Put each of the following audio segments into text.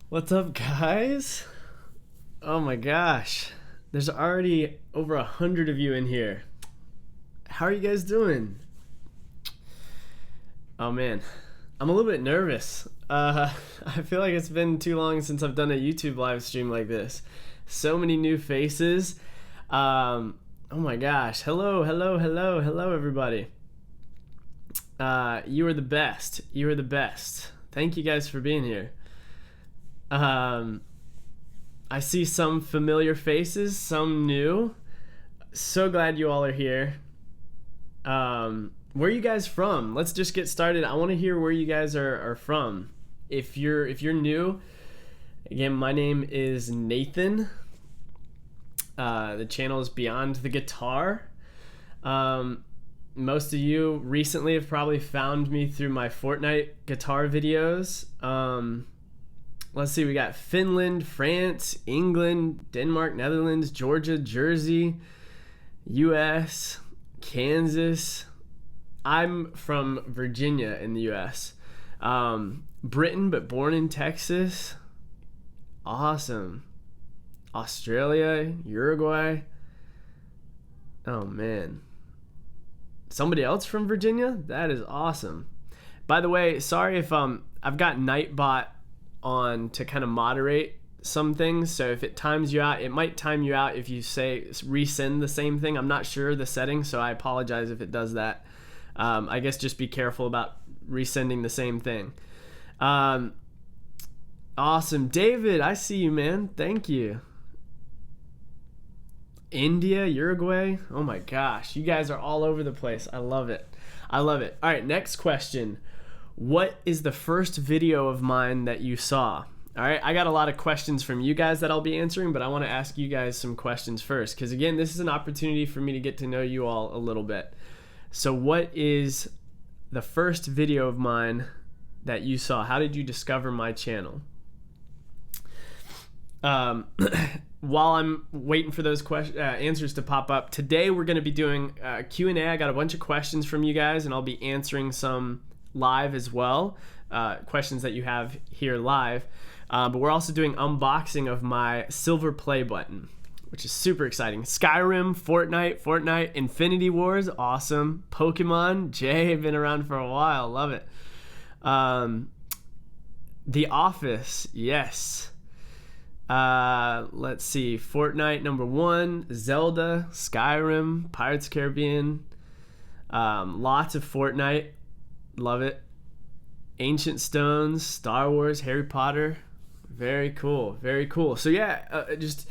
What's up, guys? Oh my gosh, there's already over 100 of you in here. How are you guys doing? Oh man, I'm a little bit nervous. I feel like it's been too long since I've done a YouTube live stream like this. So many new faces. Oh my gosh, hello everybody. You are the best. You are the best. Thank you guys for being here. I see some familiar faces, some new. So glad you all are here. Where are you guys from? Let's just get started. I want to hear where you guys are from. If you're new, again, my name is Nathan. The channel is Beyond the Guitar. Most of you recently have probably found me through my Fortnite guitar videos. Let's see, we got Finland, France, England, Denmark, Netherlands, Georgia, Jersey, US, Kansas. I'm from Virginia in the US. Britain, but born in Texas. Awesome. Australia, Uruguay. Oh man. Somebody else from Virginia? That is awesome. By the way, sorry if I've got Nightbot on to kind of moderate some things, so if it times you out, it might time you out if you say resend the same thing. I'm not sure the setting, so I apologize if it does that. I guess just be careful about resending the same thing. Awesome. David, I see you, man. Thank you. India, Uruguay. Oh my gosh, you guys are all over the place. I love it. I love it. All right, next question. What is the first video of mine that you saw? All right, I got a lot of questions from you guys that I'll be answering, but I want to ask you guys some questions first, because again, this is an opportunity for me to get to know you all a little bit. So what is the first video of mine that you saw? How did you discover my channel? While I'm waiting for those answers to pop up, today we're going to be doing Q&A. I got a bunch of questions from you guys, and I'll be answering some live as well, questions that you have here live. But we're also doing unboxing of my silver play button, which is super exciting. Skyrim, Fortnite, Infinity Wars, awesome. Pokemon, Jay, been around for a while, love it. The Office, yes. Let's see, Fortnite #1, Zelda, Skyrim, Pirates of the Caribbean, lots of Fortnite, love it. Ancient Stones, Star Wars, Harry Potter, very cool, very cool. So yeah, just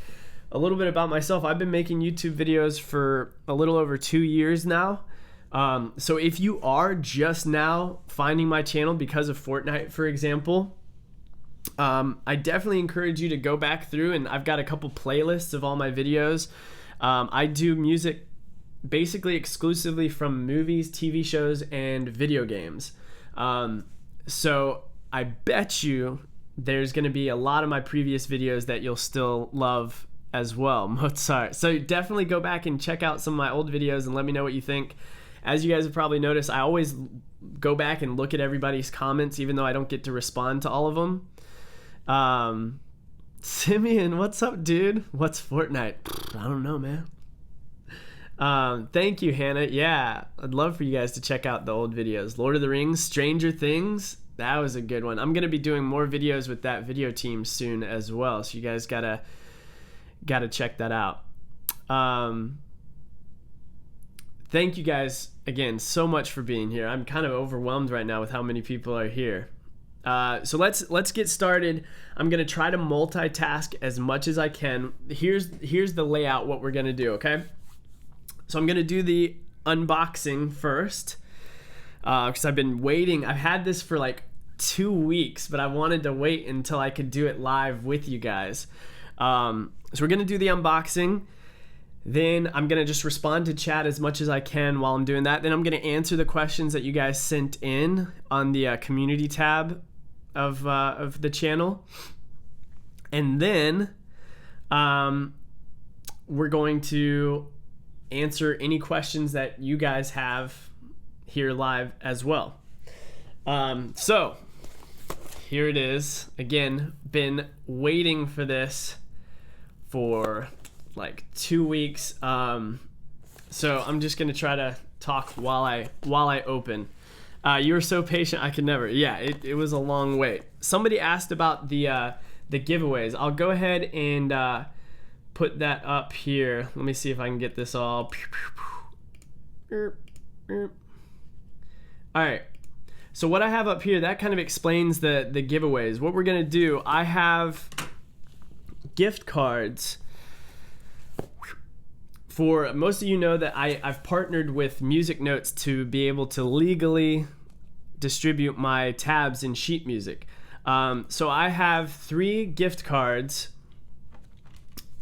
a little bit about myself. I've been making YouTube videos for a little over 2 years now. So if you are just now finding my channel because of Fortnite, for example, I definitely encourage you to go back through, and I've got a couple playlists of all my videos. I do music basically exclusively from movies, TV shows, and video games. So I bet you there's going to be a lot of my previous videos that you'll still love as well. Mozart. So definitely go back and check out some of my old videos and let me know what you think. As you guys have probably noticed, I always go back and look at everybody's comments, even though I don't get to respond to all of them. Simeon, what's up, dude? What's Fortnite? I don't know, man. Thank you, Hannah. Yeah, I'd love for you guys to check out the old videos. Lord of the Rings, Stranger Things, that was a good one. I'm gonna be doing more videos with that video team soon as well, so you guys gotta check that out. Thank you guys again so much for being here. I'm kind of overwhelmed right now with how many people are here. So let's get started. I'm gonna try to multitask as much as I can. Here's the layout, what we're gonna do, okay? So I'm gonna do the unboxing first, because I've been waiting. I've had this for like 2 weeks, but I wanted to wait until I could do it live with you guys. So we're gonna do the unboxing. Then I'm gonna just respond to chat as much as I can while I'm doing that. Then I'm gonna answer the questions that you guys sent in on the community tab of the channel. And then we're going to answer any questions that you guys have here live as well. So here it is. Again, been waiting for this for like 2 weeks. So I'm just gonna try to talk while I open. You were so patient, I could never. Yeah, it was a long wait. Somebody asked about the giveaways. I'll go ahead and put that up here. Let me see if I can get this all. All right. So what I have up here, that kind of explains the giveaways. What we're gonna do, I have gift cards. For most of you know that I've partnered with Music Notes to be able to legally distribute my tabs in sheet music. So I have 3 gift cards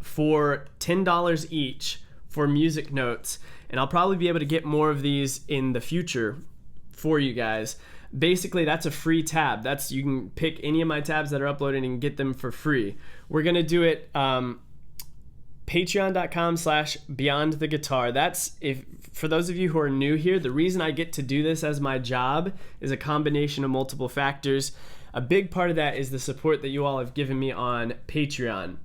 for $10 each for Music Notes, and I'll probably be able to get more of these in the future for you guys. Basically, that's a free tab. You can pick any of my tabs that are uploaded and get them for free. We're gonna do it patreon.com/beyondtheguitar. That's, for those of you who are new here, the reason I get to do this as my job is a combination of multiple factors. A big part of that is the support that you all have given me on Patreon.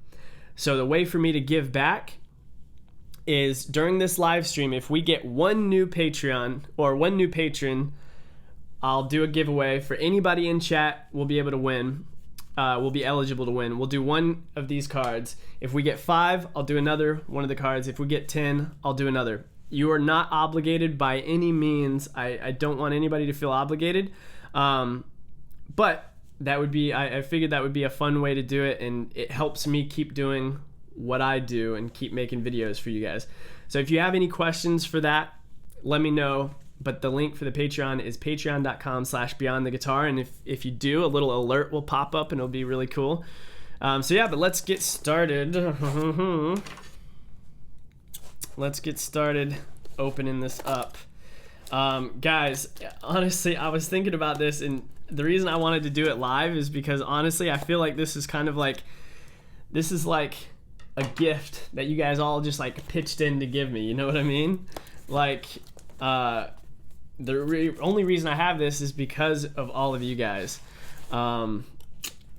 So the way for me to give back is during this live stream, if we get one new Patreon or one new patron, I'll do a giveaway for anybody in chat. We'll be able to win. We'll be eligible to win. We'll do one of these cards. If we get 5, I'll do another one of the cards. If we get 10, I'll do another. You are not obligated by any means. I don't want anybody to feel obligated. But that would be, I figured that would be a fun way to do it, and it helps me keep doing what I do and keep making videos for you guys. So if you have any questions for that, let me know. But the link for the Patreon is patreon.com/beyondtheguitar. And if you do, a little alert will pop up and it'll be really cool. So yeah, but let's get started. Let's get started opening this up. Guys, honestly, I was thinking about this, and the reason I wanted to do it live is because honestly, I feel like this is kind of like, this is like a gift that you guys all just like pitched in to give me. You know what I mean? Like, the only reason I have this is because of all of you guys. And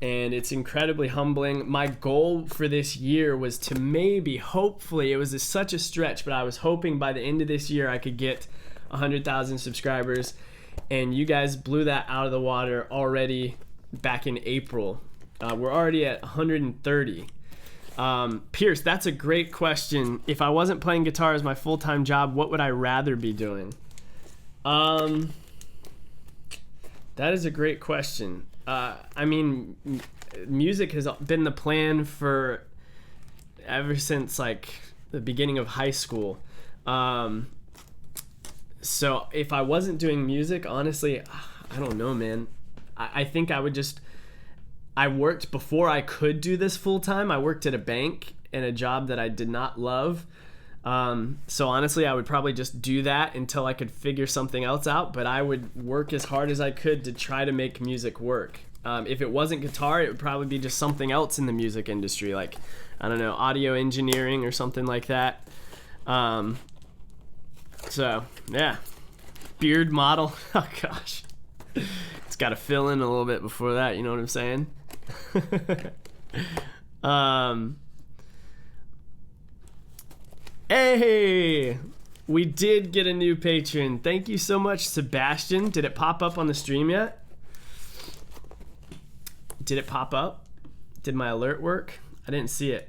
it's incredibly humbling. My goal for this year was to hopefully, it was such a stretch, but I was hoping by the end of this year I could get 100,000 subscribers. And you guys blew that out of the water already back in April. We're already at 130. Pierce, that's a great question. If I wasn't playing guitar as my full-time job, what would I rather be doing? That is a great question. I mean, music has been the plan for ever since like the beginning of high school. So if I wasn't doing music, honestly, I don't know, man. I think I would I worked before I could do this full time. I worked at a bank in a job that I did not love. So honestly, I would probably just do that until I could figure something else out, but I would work as hard as I could to try to make music work. If it wasn't guitar, it would probably be just something else in the music industry, like, I don't know, audio engineering or something like that. So, yeah. Beard model. Oh, gosh. It's got to fill in a little bit before that, you know what I'm saying? Hey, we did get a new patron. Thank you so much, Sebastian. Did it pop up on the stream yet? Did it pop up? Did my alert work? I didn't see it.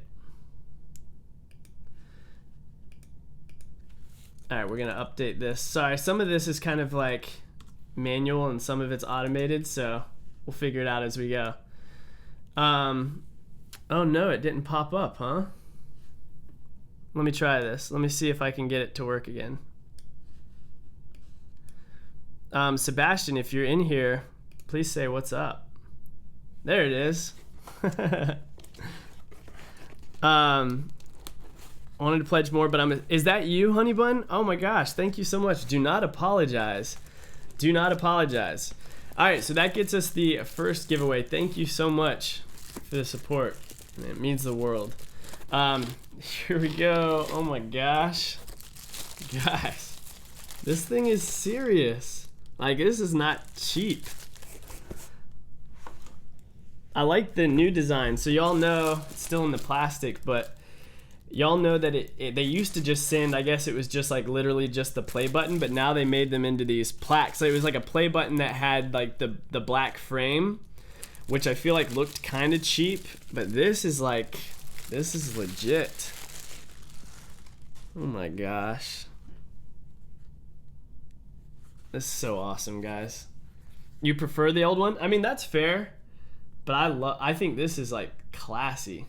All right, we're gonna update this. Sorry, some of this is kind of like manual and some of it's automated, so we'll figure it out as we go. Oh no, it didn't pop up, huh? Let me try this. Let me see if I can get it to work again. Sebastian, if you're in here, please say what's up. There it is. I wanted to pledge more, but is that you, Honey Bun? Oh my gosh, thank you so much. Do not apologize. Do not apologize. All right, so that gets us the first giveaway. Thank you so much for the support. It means the world. Here we go. Oh my gosh. Guys, this thing is serious. Like, this is not cheap. I like the new design. So y'all know it's still in the plastic, but y'all know that they used to just send, I guess it was just like literally just the play button, but now they made them into these plaques. So it was like a play button that had like the black frame, which I feel like looked kind of cheap, but this is legit. Oh my gosh. This is so awesome, guys. You prefer the old one? I mean, that's fair, but I think this is like classy.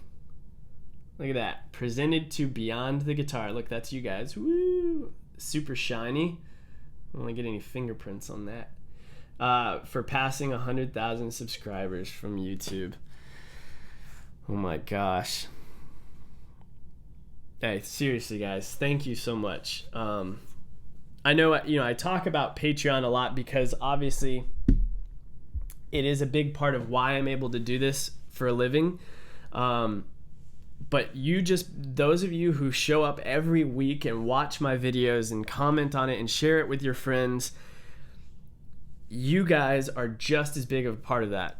Look at that. Presented to Beyond the Guitar. Look, that's you guys. Woo! Super shiny. I don't want to get any fingerprints on that. For passing 100,000 subscribers from YouTube. Oh my gosh. Hey, seriously, guys, thank you so much. I know, I talk about Patreon a lot because obviously it is a big part of why I'm able to do this for a living. But those of you who show up every week and watch my videos and comment on it and share it with your friends, you guys are just as big of a part of that.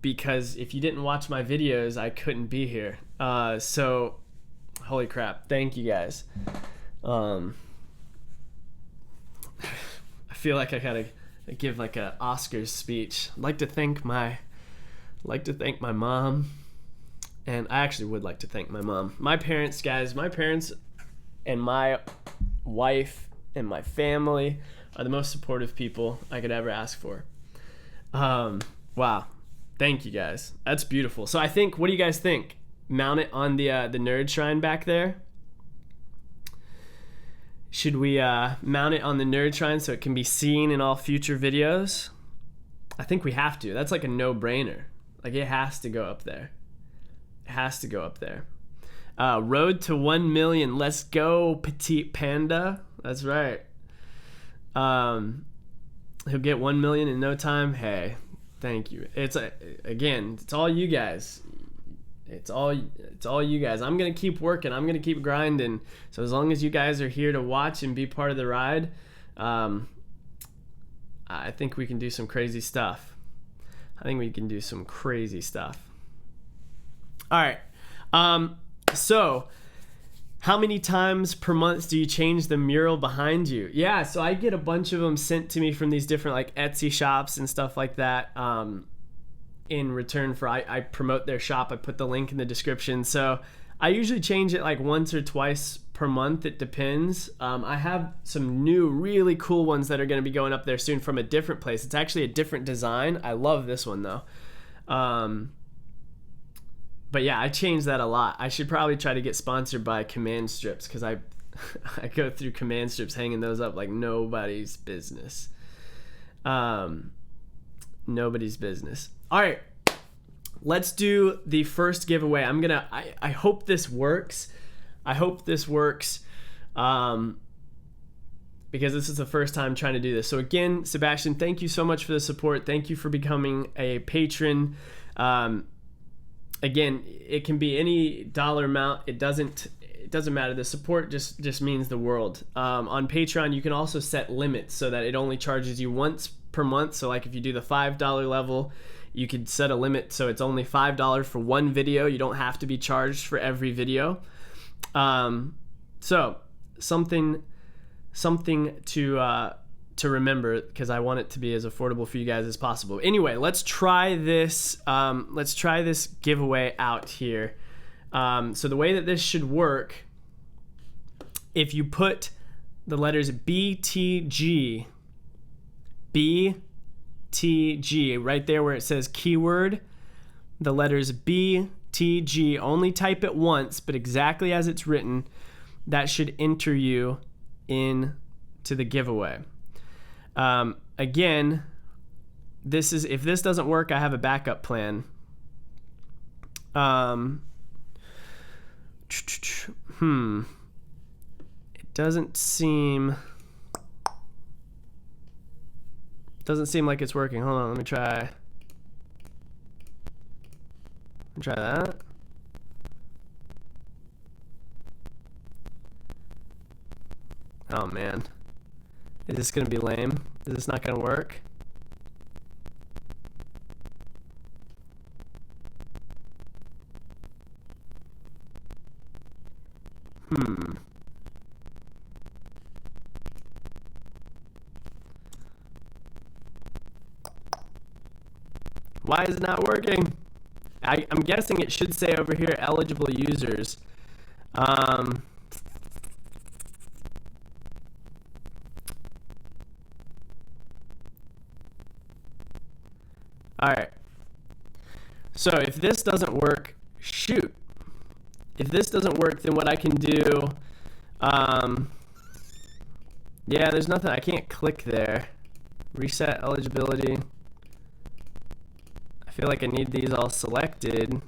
Because if you didn't watch my videos, I couldn't be here. So, holy crap, thank you guys. I feel like I gotta give like a Oscars speech. I'd like to thank my mom. And I actually would like to thank my mom. My parents, guys, and my wife and my family are the most supportive people I could ever ask for. Wow. Thank you, guys. That's beautiful. So I think, what do you guys think? Mount it on the nerd shrine back there? Should we mount it on the nerd shrine so it can be seen in all future videos? I think we have to. That's like a no-brainer. Like, it has to go up there. Has to go up there. Road to 1 million. Let's go, petite panda. That's right. He'll get 1 million in no time. Hey, thank you. It's all you guys. It's all you guys. I'm gonna keep working. I'm gonna keep grinding. So as long as you guys are here to watch and be part of the ride, I think we can do some crazy stuff. All right. So how many times per month do you change the mural behind you? Yeah, so I get a bunch of them sent to me from these different like Etsy shops and stuff like that. In return for I promote their shop. I put the link in the description. So I usually change it like once or twice per month. It depends. I have some new really cool ones that are going to be going up there soon from a different place. It's actually a different design. I love this one though. But yeah, I change that a lot. I should probably try to get sponsored by Command Strips because I go through Command Strips hanging those up like nobody's business. Nobody's business. All right, let's do the first giveaway. I hope this works. Because this is the first time trying to do this. So again, Sebastian, thank you so much for the support. Thank you for becoming a patron. Again, it can be any dollar amount. It doesn't matter. The support just means the world. On Patreon, you can also set limits so that it only charges you once per month. So like if you do the $5 level, you could set a limit so it's only $5 for one video. You don't have to be charged for every video. So something to remember, because I want it to be as affordable for you guys as possible. Anyway, let's try this giveaway out here. So the way that this should work, if you put the letters BTG right there where it says keyword, the letters BTG, only type it once, but exactly as it's written, that should enter you into the giveaway. Again, if this doesn't work, I have a backup plan. It doesn't seem like it's working. Hold on, let me try that. Oh man. Is this gonna be lame? Is this not gonna work? Why is it not working? I'm guessing it should say over here eligible users. All right. So if this doesn't work, shoot. If this doesn't work, then what I can do, yeah, there's nothing. I can't click there. Reset eligibility. I feel like I need these all selected.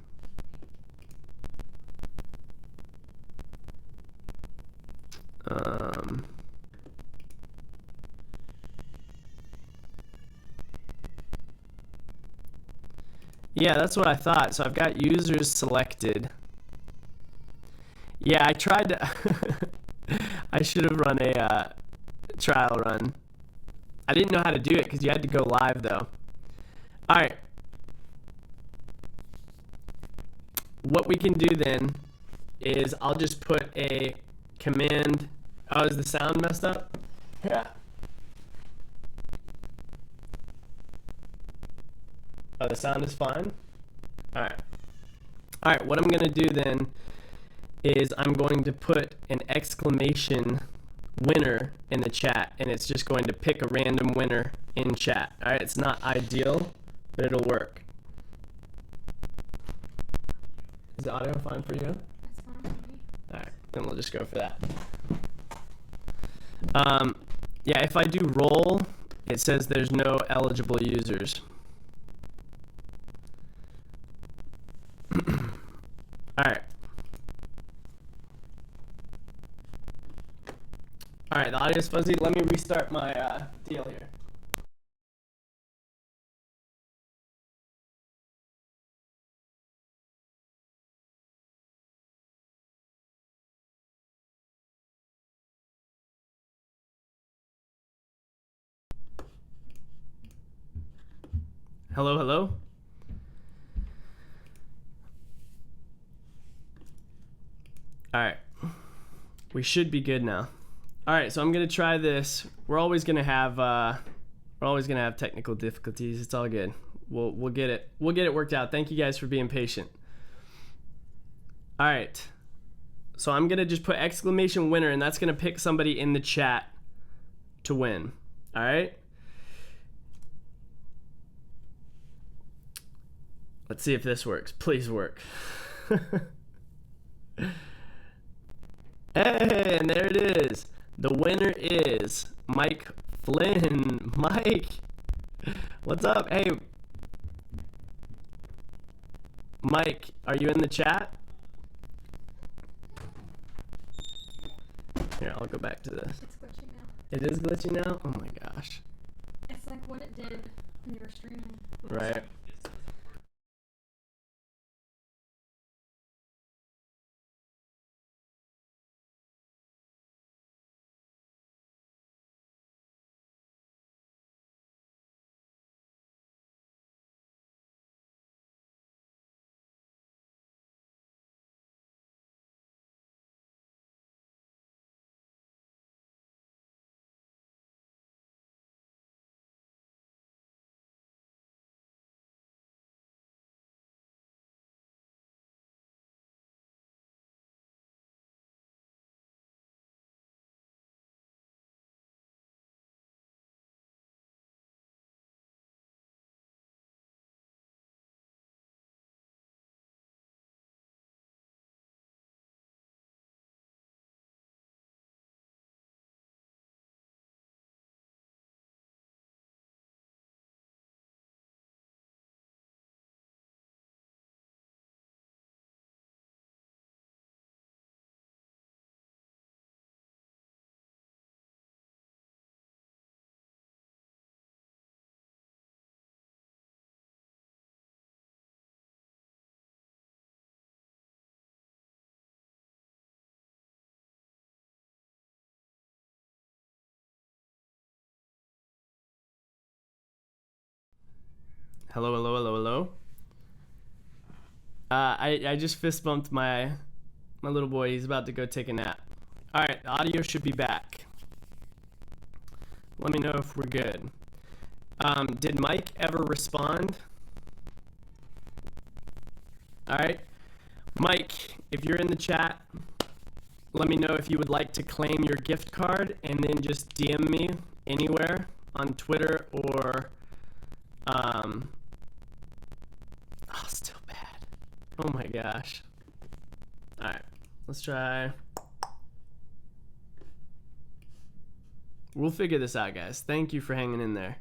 Yeah, that's what I thought. So I've got users selected. Yeah, I tried to. I should have run a trial run. I didn't know how to do it because you had to go live though. All right. What we can do then is I'll just put a command. Oh, is the sound messed up? Yeah. Oh, the sound is fine? All right. All right, what I'm going to do then is I'm going to put an exclamation winner in the chat, and it's just going to pick a random winner in chat. All right, it's not ideal, but it'll work. Is the audio fine for you? It's fine for me. All right, then we'll just go for that. Yeah, if I do roll, it says there's no eligible users. All right. All right, the audio's fuzzy. Let me restart my deal here. Hello, hello. All right, we should be good now. All right, so I'm gonna try this. We're always gonna have technical difficulties. It's all good. We'll get it. We'll get it worked out. Thank you guys for being patient. All right, so I'm gonna just put exclamation winner, and that's gonna pick somebody in the chat to win. All right. Let's see if this works. Please work. Hey, and there it is. The winner is Mike Flynn. Mike, what's up? Hey, Mike, are you in the chat? Here, I'll go back to this. It's glitching now. It is glitching now? Oh my gosh. It's like what it did when you were streaming. Right. Hello, hello, hello, hello. I just fist bumped my little boy. He's about to go take a nap. All right, the audio should be back. Let me know if we're good. Did Mike ever respond? All right. Mike, if you're in the chat, let me know if you would like to claim your gift card, and then just DM me anywhere on Twitter or oh, still bad. Oh my gosh. All right, let's try. We'll figure this out, guys. Thank you for hanging in there.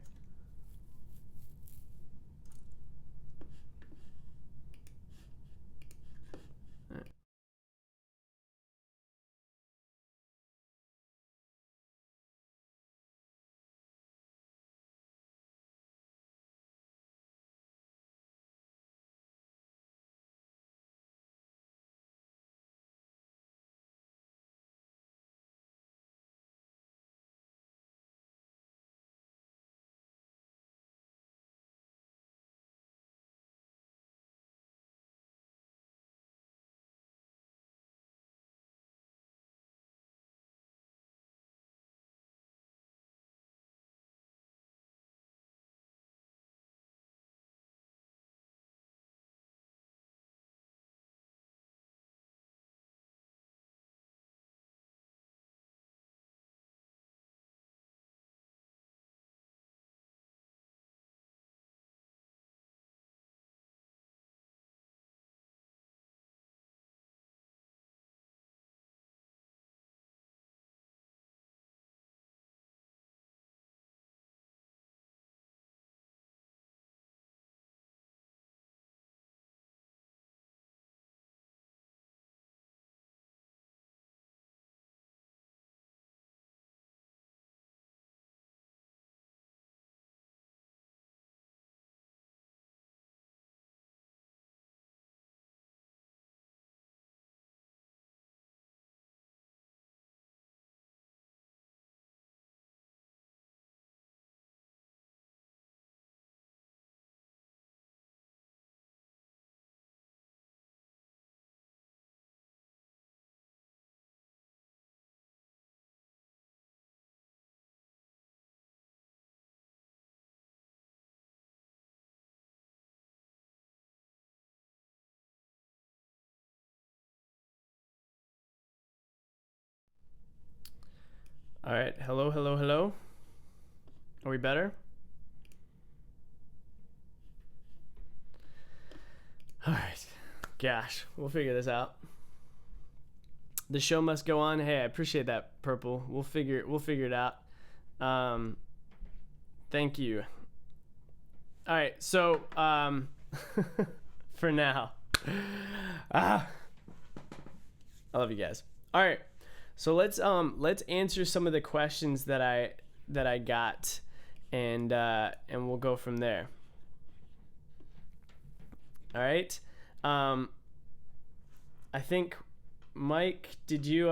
All right, hello, hello, hello. Are we better? All right, gosh, we'll figure this out. The show must go on. Hey, I appreciate that, Purple. We'll figure it out. Thank you. All right, so for now, I love you guys. All right, so let's answer some of the questions that I got, and we'll go from there. All right. I think, Mike, did you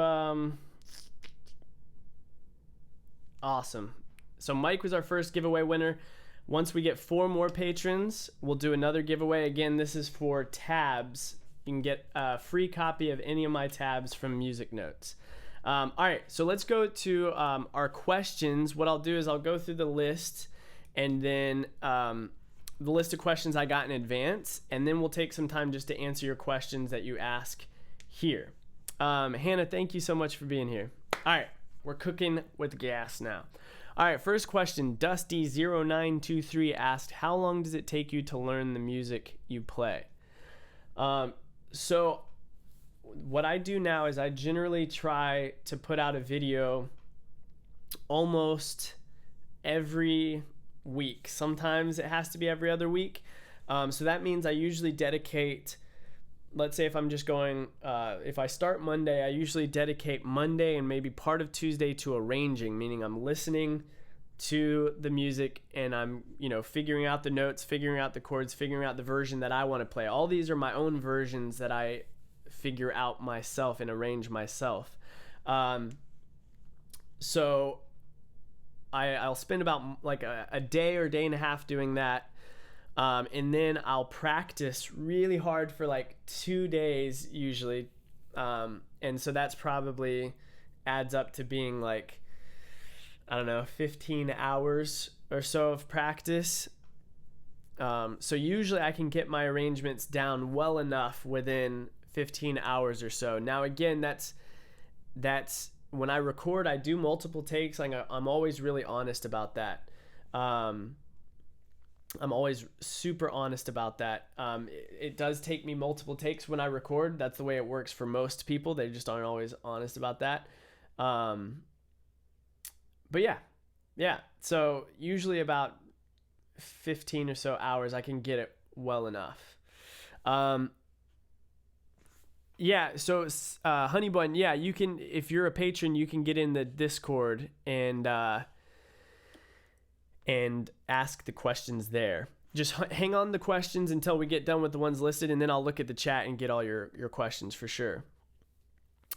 awesome. So Mike was our first giveaway winner. Once we get 4 more patrons, we'll do another giveaway. Again, this is for tabs. You can get a free copy of any of my tabs from Music Notes. All right, so let's go to our questions. What I'll do is I'll go through the list, and then the list of questions I got in advance, and then we'll take some time just to answer your questions that you ask here. Hannah, thank you so much for being here. All right, we're cooking with gas now. All right, first question, Dusty0923 asked, how long does it take you to learn the music you play? So what I do now is I generally try to put out a video almost every week. Sometimes it has to be every other week. So that means I usually dedicate, let's say if I'm just going, if I start Monday, I usually dedicate Monday and maybe part of Tuesday to arranging, meaning I'm listening to the music and I'm, figuring out the notes, figuring out the chords, figuring out the version that I want to play. All these are my own versions that I figure out myself and arrange myself. So I'll spend about like a day or day and a half doing that. And then I'll practice really hard for like 2 days usually. And so that's probably adds up to being like, 15 hours or so of practice. So usually I can get my arrangements down well enough within 15 hours or so. Now again, that's when I record, I do multiple takes. I'm always really honest about that. I'm always super honest about that. It does take me multiple takes when I record. That's the way it works for most people. They just aren't always honest about that. But yeah. So usually about 15 or so hours, I can get it well enough. Yeah, so Honey Bun, yeah, you can, if you're a patron, you can get in the Discord and ask the questions there. Just hang on the questions until we get done with the ones listed, and then I'll look at the chat and get all your questions for sure.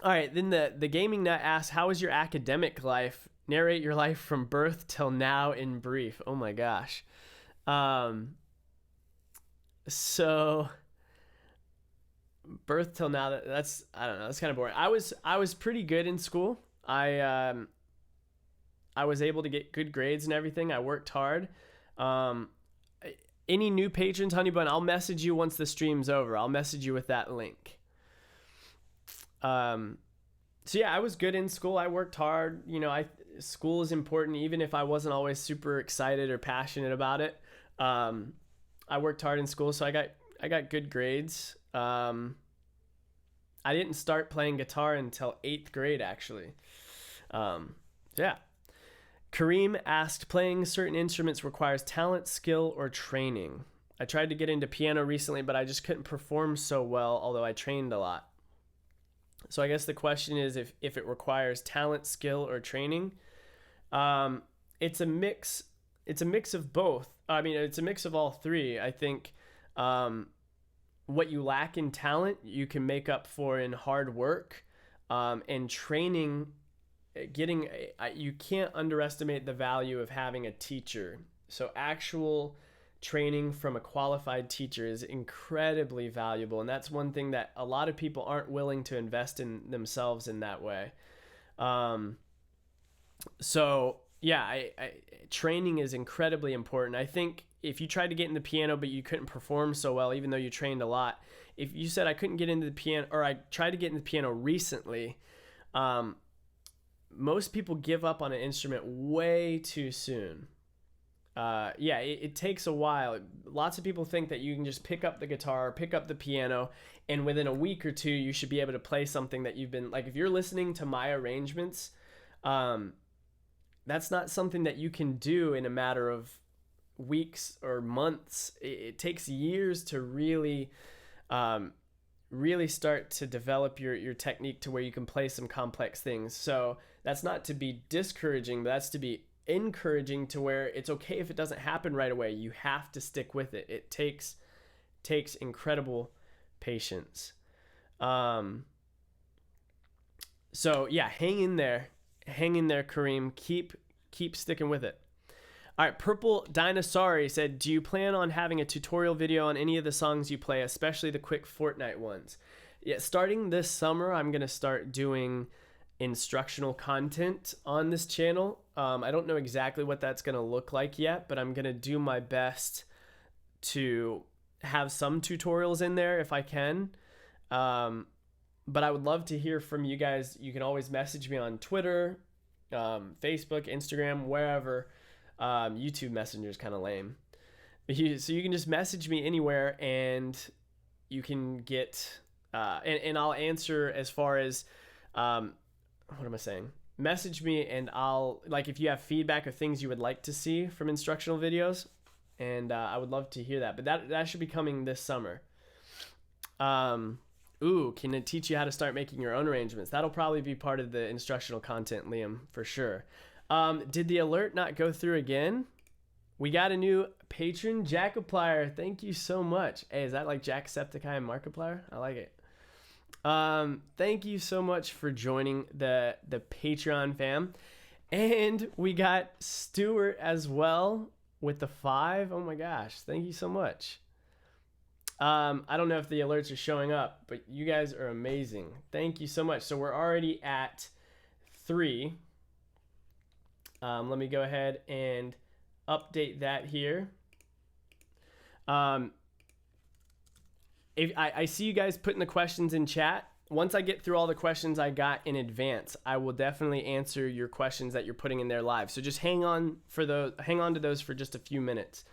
All right, then the Gaming Nut asks, how is your academic life? Narrate your life from birth till now in brief. Oh my gosh. So birth till now, that's, I don't know, that's kind of boring. I was pretty good in school. I was able to get good grades and everything. I worked hard. Any new patrons, Honey Bun, I'll message you once the stream's over. I'll message you with that link. So yeah, I was good in school. I worked hard. You know, school is important, even if I wasn't always super excited or passionate about it. I worked hard in school, so I got good grades. I didn't start playing guitar until 8th grade, actually. Yeah. Kareem asked, playing certain instruments requires talent, skill, or training. I tried to get into piano recently, but I just couldn't perform so well, although I trained a lot. So I guess the question is if it requires talent, skill, or training. It's a mix. It's a mix of both. I mean, it's a mix of all three. I think what you lack in talent, you can make up for in hard work, and training. You can't underestimate the value of having a teacher. So actual training from a qualified teacher is incredibly valuable, and that's one thing that a lot of people aren't willing to invest in themselves in that way. So yeah, training is incredibly important. I think if you tried to get in the piano but you couldn't perform so well, even though you trained a lot, if you said I couldn't get into the piano, or I tried to get into the piano recently, most people give up on an instrument way too soon. It takes a while. Lots of people think that you can just pick up the guitar, pick up the piano, and within a week or two, you should be able to play something that you've been, like, if you're listening to my arrangements, that's not something that you can do in a matter of weeks or months. It takes years to really start to develop your technique to where you can play some complex things. So that's not to be discouraging, but that's to be encouraging, to where it's okay if it doesn't happen right away. You have to stick with it. It takes incredible patience. So yeah, hang in there, Kareem. Keep sticking with it. All right, Purple Dinosaur said, do you plan on having a tutorial video on any of the songs you play, especially the quick Fortnite ones? Yeah, starting this summer, I'm going to start doing instructional content on this channel. I don't know exactly what that's going to look like yet, but I'm going to do my best to have some tutorials in there if I can. But I would love to hear from you guys. You can always message me on Twitter, Facebook, Instagram, wherever. YouTube Messenger is kind of lame. So you can just message me anywhere, and you can get, and I'll answer as far as, what am I saying? Message me, and I'll, like, if you have feedback or things you would like to see from instructional videos, and I would love to hear that. But that should be coming this summer. Can it teach you how to start making your own arrangements? That'll probably be part of the instructional content, Liam, for sure. Did the alert not go through again? We got a new patron, Jackaplier. Thank you so much. Hey, is that like Jacksepticeye and Markiplier? I like it. Thank you so much for joining the Patreon fam. And we got Stuart as well with the 5. Oh my gosh. Thank you so much. I don't know if the alerts are showing up, but you guys are amazing. Thank you so much. So we're already at 3. Let me go ahead and update that here. If I see you guys putting the questions in chat. Once I get through all the questions I got in advance, I will definitely answer your questions that you're putting in there live. So just hang on to those for just a few minutes.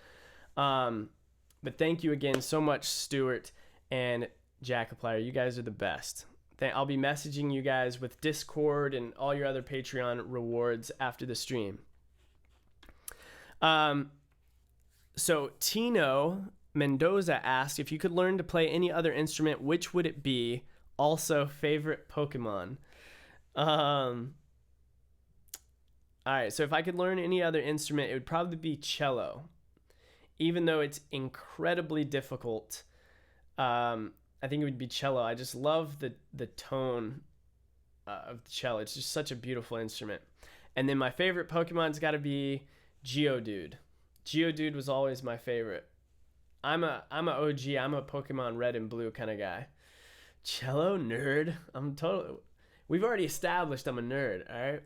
But thank you again so much, Stuart and Jackaplier. You guys are the best. I'll be messaging you guys with Discord and all your other Patreon rewards after the stream. So Tino Mendoza asked, if you could learn to play any other instrument, which would it be? Also, favorite Pokemon. All right, so if I could learn any other instrument, it would probably be cello. Even though it's incredibly difficult, I think it would be cello. I just love the tone of the cello. It's just such a beautiful instrument. And then my favorite Pokemon's got to be Geodude. Geodude was always my favorite. I'm a OG. I'm a Pokemon Red and Blue kind of guy. Cello nerd. I'm totally. We've already established I'm a nerd.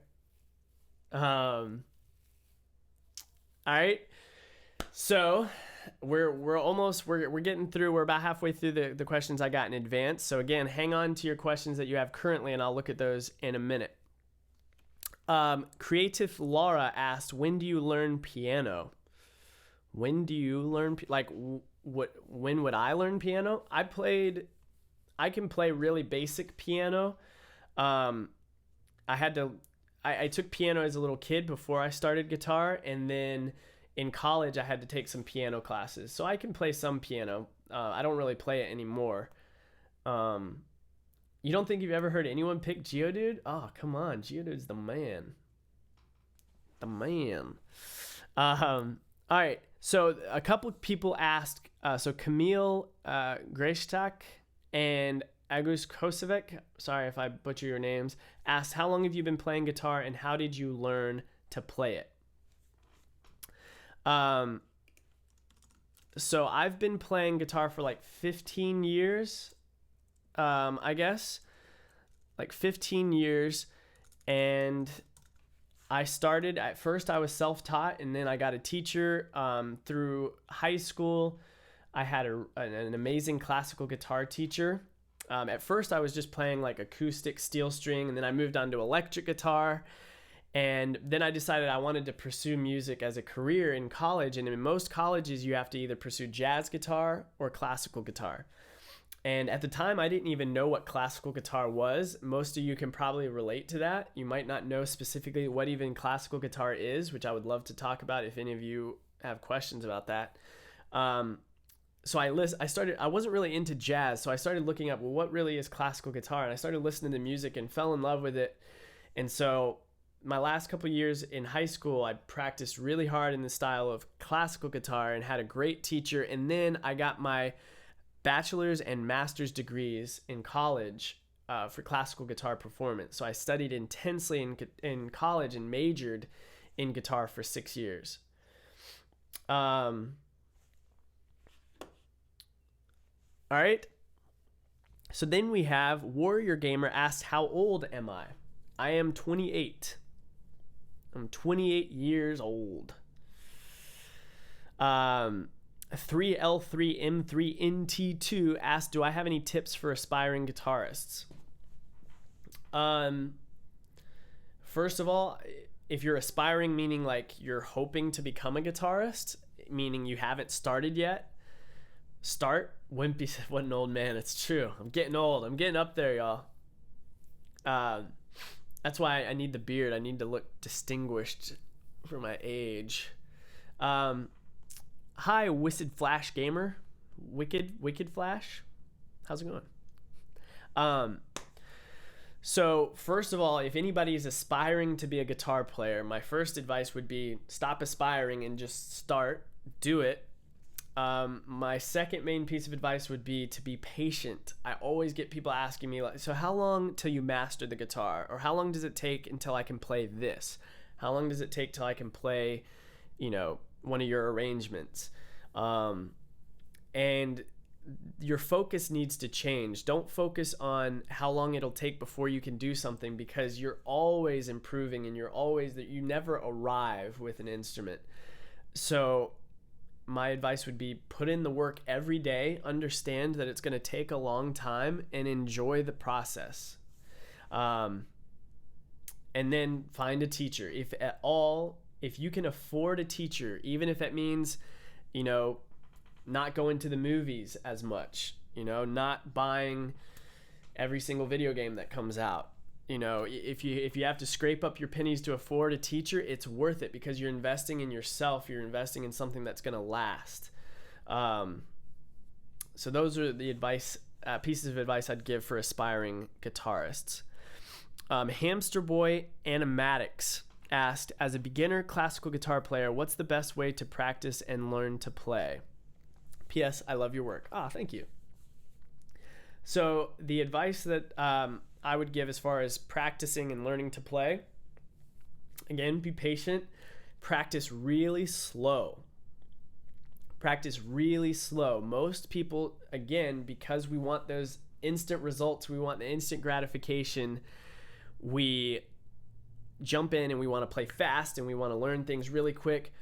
All right. So we're getting through. We're about halfway through the questions I got in advance. So again, hang on to your questions that you have currently, and I'll look at those in a minute. Creative Laura asked, when do you learn piano? When do you learn, when would I learn piano? I can play really basic piano. I took piano as a little kid before I started guitar, and then in college I had to take some piano classes. So I can play some piano. I don't really play it anymore. You don't think you've ever heard anyone pick Geodude? Oh, come on. Geodude's the man. The man. All right. So a couple of people asked, so Camille Greshtak and Agus Kosovic, sorry if I butcher your names, asked, how long have you been playing guitar and how did you learn to play it? So I've been playing guitar for like 15 years, I guess, like 15 years. And I started, at first I was self-taught, and then I got a teacher through high school. I had an amazing classical guitar teacher. At first I was just playing like acoustic steel string, and then I moved on to electric guitar. And then I decided I wanted to pursue music as a career in college. And in most colleges, you have to either pursue jazz guitar or classical guitar. And at the time, I didn't even know what classical guitar was. Most of you can probably relate to that. You might not know specifically what even classical guitar is, which I would love to talk about if any of you have questions about that. So I wasn't really into jazz, so I started looking up, well, what really is classical guitar? And I started listening to music and fell in love with it. And so my last couple of years in high school, I practiced really hard in the style of classical guitar and had a great teacher. And then I got my bachelor's and master's degrees in college for classical guitar performance. So I studied intensely in college and majored in guitar for 6 years. All right. So then we have Warrior Gamer asked, how old am I? I am 28. I'm 28 years old. 3L3M3NT2 asked, do I have any tips for aspiring guitarists? First of all, if you're aspiring, meaning like you're hoping to become a guitarist, meaning you haven't started yet, start. Wimpy said, what an old man. It's true. I'm getting old. I'm getting up there, y'all. That's why I need the beard. I need to look distinguished for my age. Hi, Wicked Flash Gamer. Wicked Flash. How's it going? So first of all, if anybody is aspiring to be a guitar player, my first advice would be stop aspiring and just start. Do it. My second main piece of advice would be to be patient. I always get people asking me, like, so how long till you master the guitar? Or how long does it take until I can play this? How long does it take till I can play, one of your arrangements? And your focus needs to change. Don't focus on how long it'll take before you can do something, because you're always improving and you never arrive with an instrument. So my advice would be put in the work every day, understand that it's going to take a long time, and enjoy the process. And then find a teacher. If at all, if you can afford a teacher, even if that means, not going to the movies as much, not buying every single video game that comes out. If you have to scrape up your pennies to afford a teacher, it's worth it because you're investing in yourself. You're investing in something that's going to last. So those are the pieces of advice I'd give for aspiring guitarists. Hamster Boy Animatics asked, as a beginner classical guitar player, what's the best way to practice and learn to play? P.S. I love your work. Thank you. So the advice that I would give as far as practicing and learning to play, again, be patient. Practice really slow. Most people, again, because we want those instant results, we want the instant gratification, we jump in and we want to play fast and we want to learn things really quick.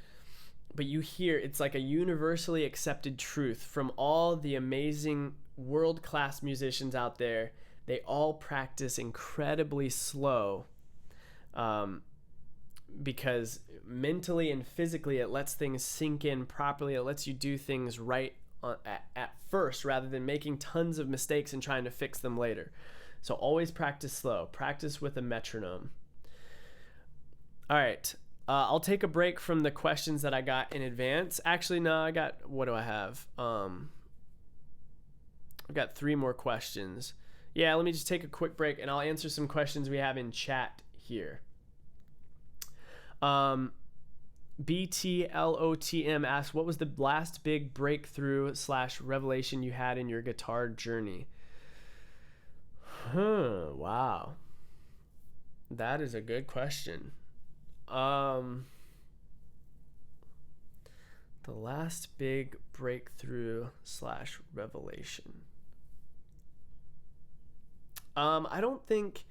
But you hear, it's like a universally accepted truth from all the amazing world-class musicians out there. They all practice incredibly slow because mentally and physically it lets things sink in properly. It lets you do things right at first rather than making tons of mistakes and trying to fix them later. So always practice slow. Practice with a metronome. All right. I'll take a break from the questions that I got in advance. Actually, no, what do I have? I've got 3 more questions. Yeah, let me just take a quick break and I'll answer some questions we have in chat here. BTLOTM asks, what was the last big breakthrough / revelation you had in your guitar journey? Wow. That is a good question. The last big breakthrough / revelation. I don't think,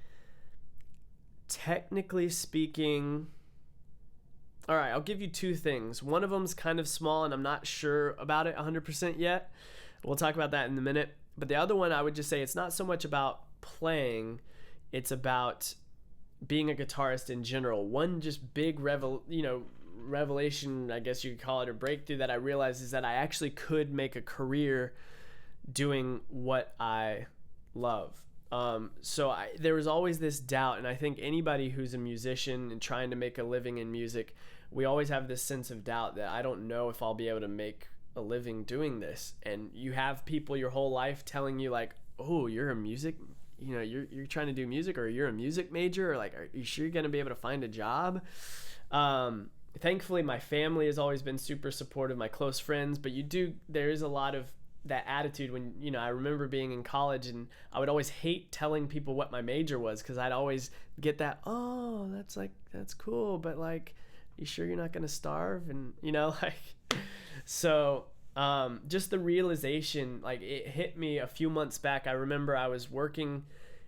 technically speaking, all right, I'll give you 2 things. One of them's kind of small and I'm not sure about it 100% yet. We'll talk about that in a minute. But the other one, I would just say it's not so much about playing, it's about being a guitarist in general. One just big revelation, I guess you could call it, or breakthrough that I realized is that I actually could make a career doing what I love. So there was always this doubt, and I think anybody who's a musician and trying to make a living in music, we always have this sense of doubt that I don't know if I'll be able to make a living doing this. And you have people your whole life telling you like, oh, you're a music, you're trying to do music, or you're a music major, or like, are you sure you're going to be able to find a job? Thankfully, my family has always been super supportive, my close friends, but there is a lot of that attitude when, I remember being in college and I would always hate telling people what my major was because I'd always get that, oh, that's cool, but like, you sure you're not going to starve? And, so just the realization, like it hit me a few months back. I remember I was working,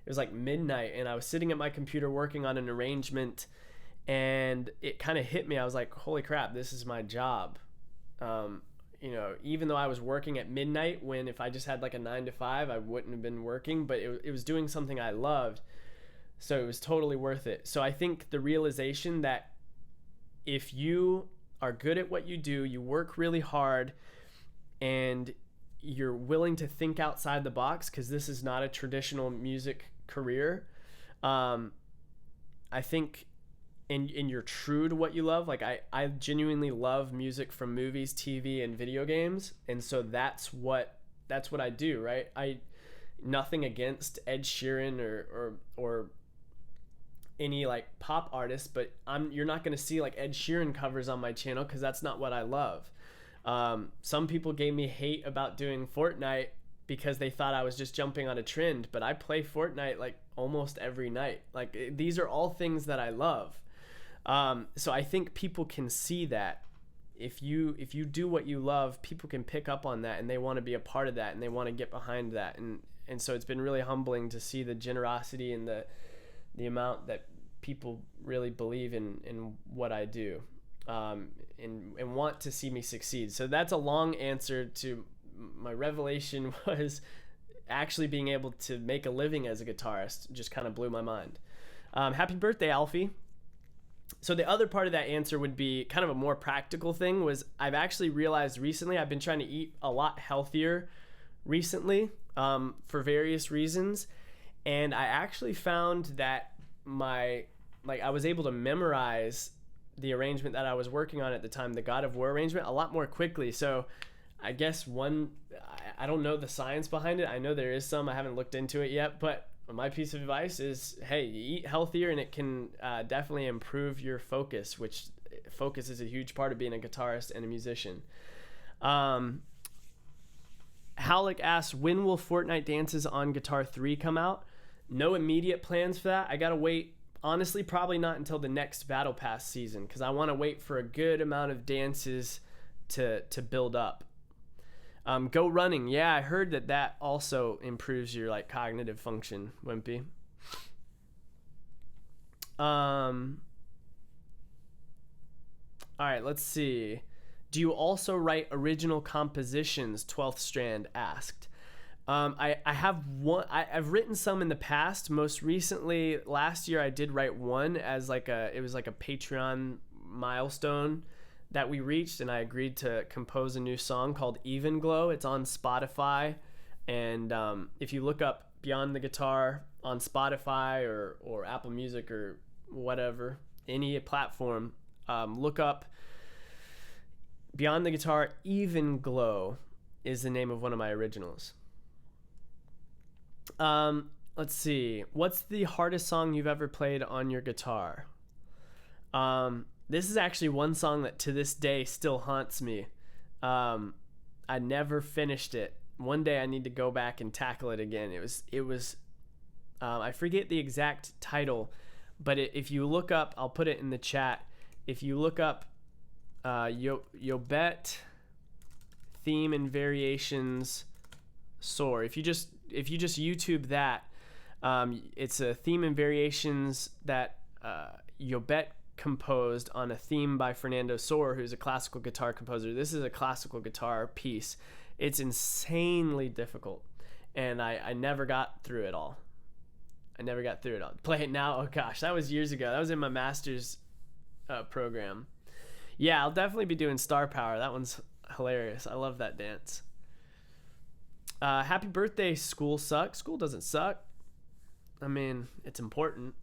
it was like midnight, and I was sitting at my computer working on an arrangement, and it kind of hit me. I was like, holy crap, this is my job. Even though I was working at midnight, when if I just had like a 9 to 5, I wouldn't have been working, but it was doing something I loved. So it was totally worth it. So I think the realization that if you are good at what you do, you work really hard, and you're willing to think outside the box, because this is not a traditional music career, I think, and you're true to what you love. Like I genuinely love music from movies, TV, and video games, and so that's what I do, right? Nothing against Ed Sheeran or any like pop artists, but you're not going to see like Ed Sheeran covers on my channel because that's not what I love. Some people gave me hate about doing Fortnite because they thought I was just jumping on a trend, but I play Fortnite like almost every night. Like these are all things that I love. So I think people can see that if you do what you love, people can pick up on that, and they want to be a part of that, and they want to get behind that. And so it's been really humbling to see the generosity and the amount that people really believe in what I do. and want to see me succeed. So that's a long answer to my revelation was actually being able to make a living as a guitarist. Just kind of blew my mind. Happy birthday, Alfie. So the other part of that answer would be kind of a more practical thing was I've actually realized recently I've been trying to eat a lot healthier recently for various reasons. And I actually found that I was able to memorize the arrangement that I was working on at the time, the God of War arrangement, a lot more quickly. So I guess I don't know the science behind it. I know there is some. I haven't looked into it yet, but my piece of advice is, hey, you eat healthier and it can definitely improve your focus, which focus is a huge part of being a guitarist and a musician. Halleck asks, when will Fortnite Dances on Guitar 3 come out? No immediate plans for that. I gotta wait, honestly, probably not until the next Battle Pass season, because I want to wait for a good amount of dances to build up. Go running. Yeah, I heard that also improves your like cognitive function, Wimpy. All right, let's see. Do you also write original compositions? 12th Strand asked. I have one. I've written some in the past. Most recently, last year, I did write one as it was like a Patreon milestone that we reached, and I agreed to compose a new song called Even Glow. It's on Spotify, and if you look up Beyond the Guitar on Spotify or Apple Music or whatever, any platform, look up Beyond the Guitar. Even Glow is the name of one of my originals. Let's see. What's the hardest song you've ever played on your guitar? This is actually one song that to this day still haunts me. I never finished it. One day I need to go back and tackle it again. It was I forget the exact title, but if you look up, I'll put it in the chat. If you look up Yobet theme and variations soar. If you just YouTube that, it's a theme and variations that Yobet composed on a theme by Fernando Soar, who's a classical guitar composer. This is a classical guitar piece. It's insanely difficult, and I never got through it all. Play it now. Oh gosh, that was years ago. That was in my master's program. Yeah, I'll definitely be doing Star Power. That one's hilarious. I love that dance. Happy birthday, School Sucks. School doesn't suck. I mean, it's important.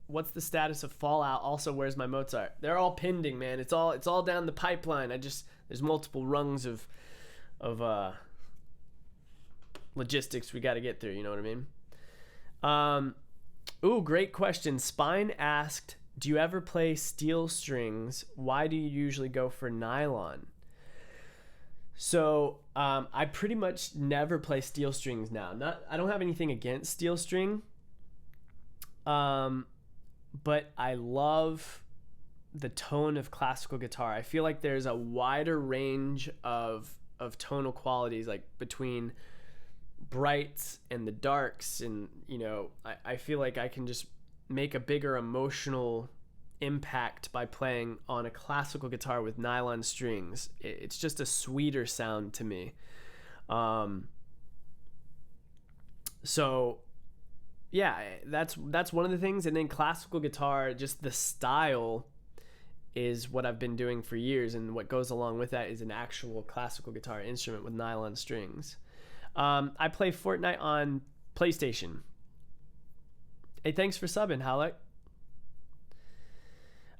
What's the status of Fallout? Also, where's my Mozart? They're all pending, man. It's all down the pipeline. There's multiple rungs of logistics we got to get through. You know what I mean? Ooh, great question. Spine asked, do you ever play steel strings? Why do you usually go for nylon? So I pretty much never play steel strings now. I don't have anything against steel string, but I love the tone of classical guitar. I feel like there's a wider range of tonal qualities, like between brights and the darks, and I feel like I can just make a bigger emotional impact by playing on a classical guitar with nylon strings. It's just a sweeter sound to me. So yeah, that's one of the things. And then classical guitar, just the style is what I've been doing for years, and what goes along with that is an actual classical guitar instrument with nylon strings. I play Fortnite on PlayStation. Hey, thanks for subbing, Halleck.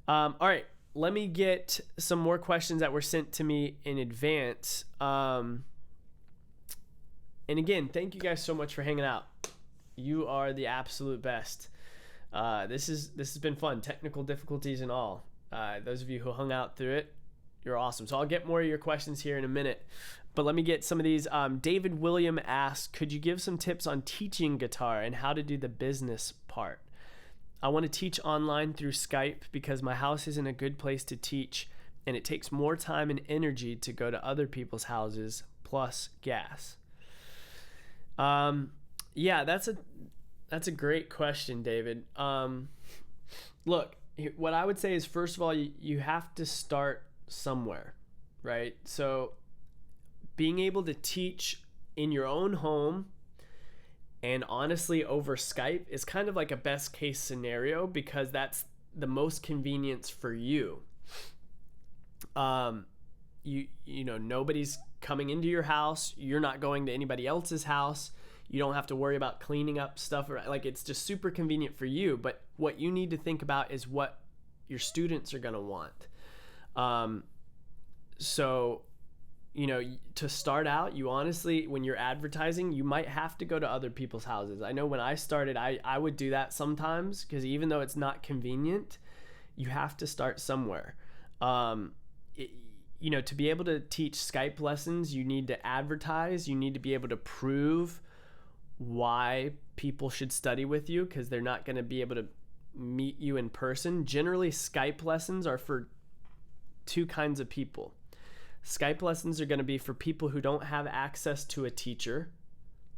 All right, let me get some more questions that were sent to me in advance. And again, thank you guys so much for hanging out. You are the absolute best. This has been fun, technical difficulties and all. Those of you who hung out through it, you're awesome. So I'll get more of your questions here in a minute. But let me get some of these. David William asks, could you give some tips on teaching guitar and how to do the business part? I want to teach online through Skype because my house isn't a good place to teach, and it takes more time and energy to go to other people's houses, plus gas. Yeah, that's a great question, David. Look, what I would say is, first of all, you have to start somewhere, right? So being able to teach in your own home and honestly over Skype is kind of like a best case scenario, because that's the most convenience for you. You know, nobody's coming into your house. You're not going to anybody else's house. You don't have to worry about cleaning up stuff. Like, it's just super convenient for you. But what you need to think about is what your students are going to want. So, you know, to start out, you honestly, when you're advertising, you might have to go to other people's houses. I know when I started, I would do that sometimes, because even though it's not convenient, you have to start somewhere. You know, to be able to teach Skype lessons, you need to advertise. You need to be able to prove why people should study with you, because they're not going to be able to meet you in person. Generally, Skype lessons are for two kinds of people. Skype lessons are going to be for people who don't have access to a teacher,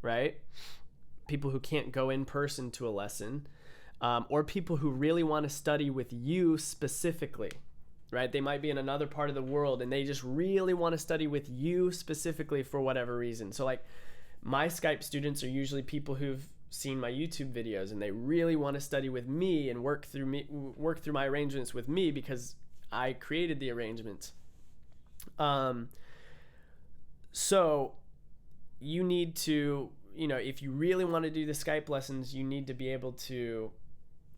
right? People who can't go in person to a lesson, or people who really want to study with you specifically, right? They might be in another part of the world and they just really want to study with you specifically for whatever reason. So like, my Skype students are usually people who've seen my YouTube videos and they really want to study with me and work through my arrangements with me, because I created the arrangements. So you need to, you know, if you really want to do the Skype lessons, you need to be able to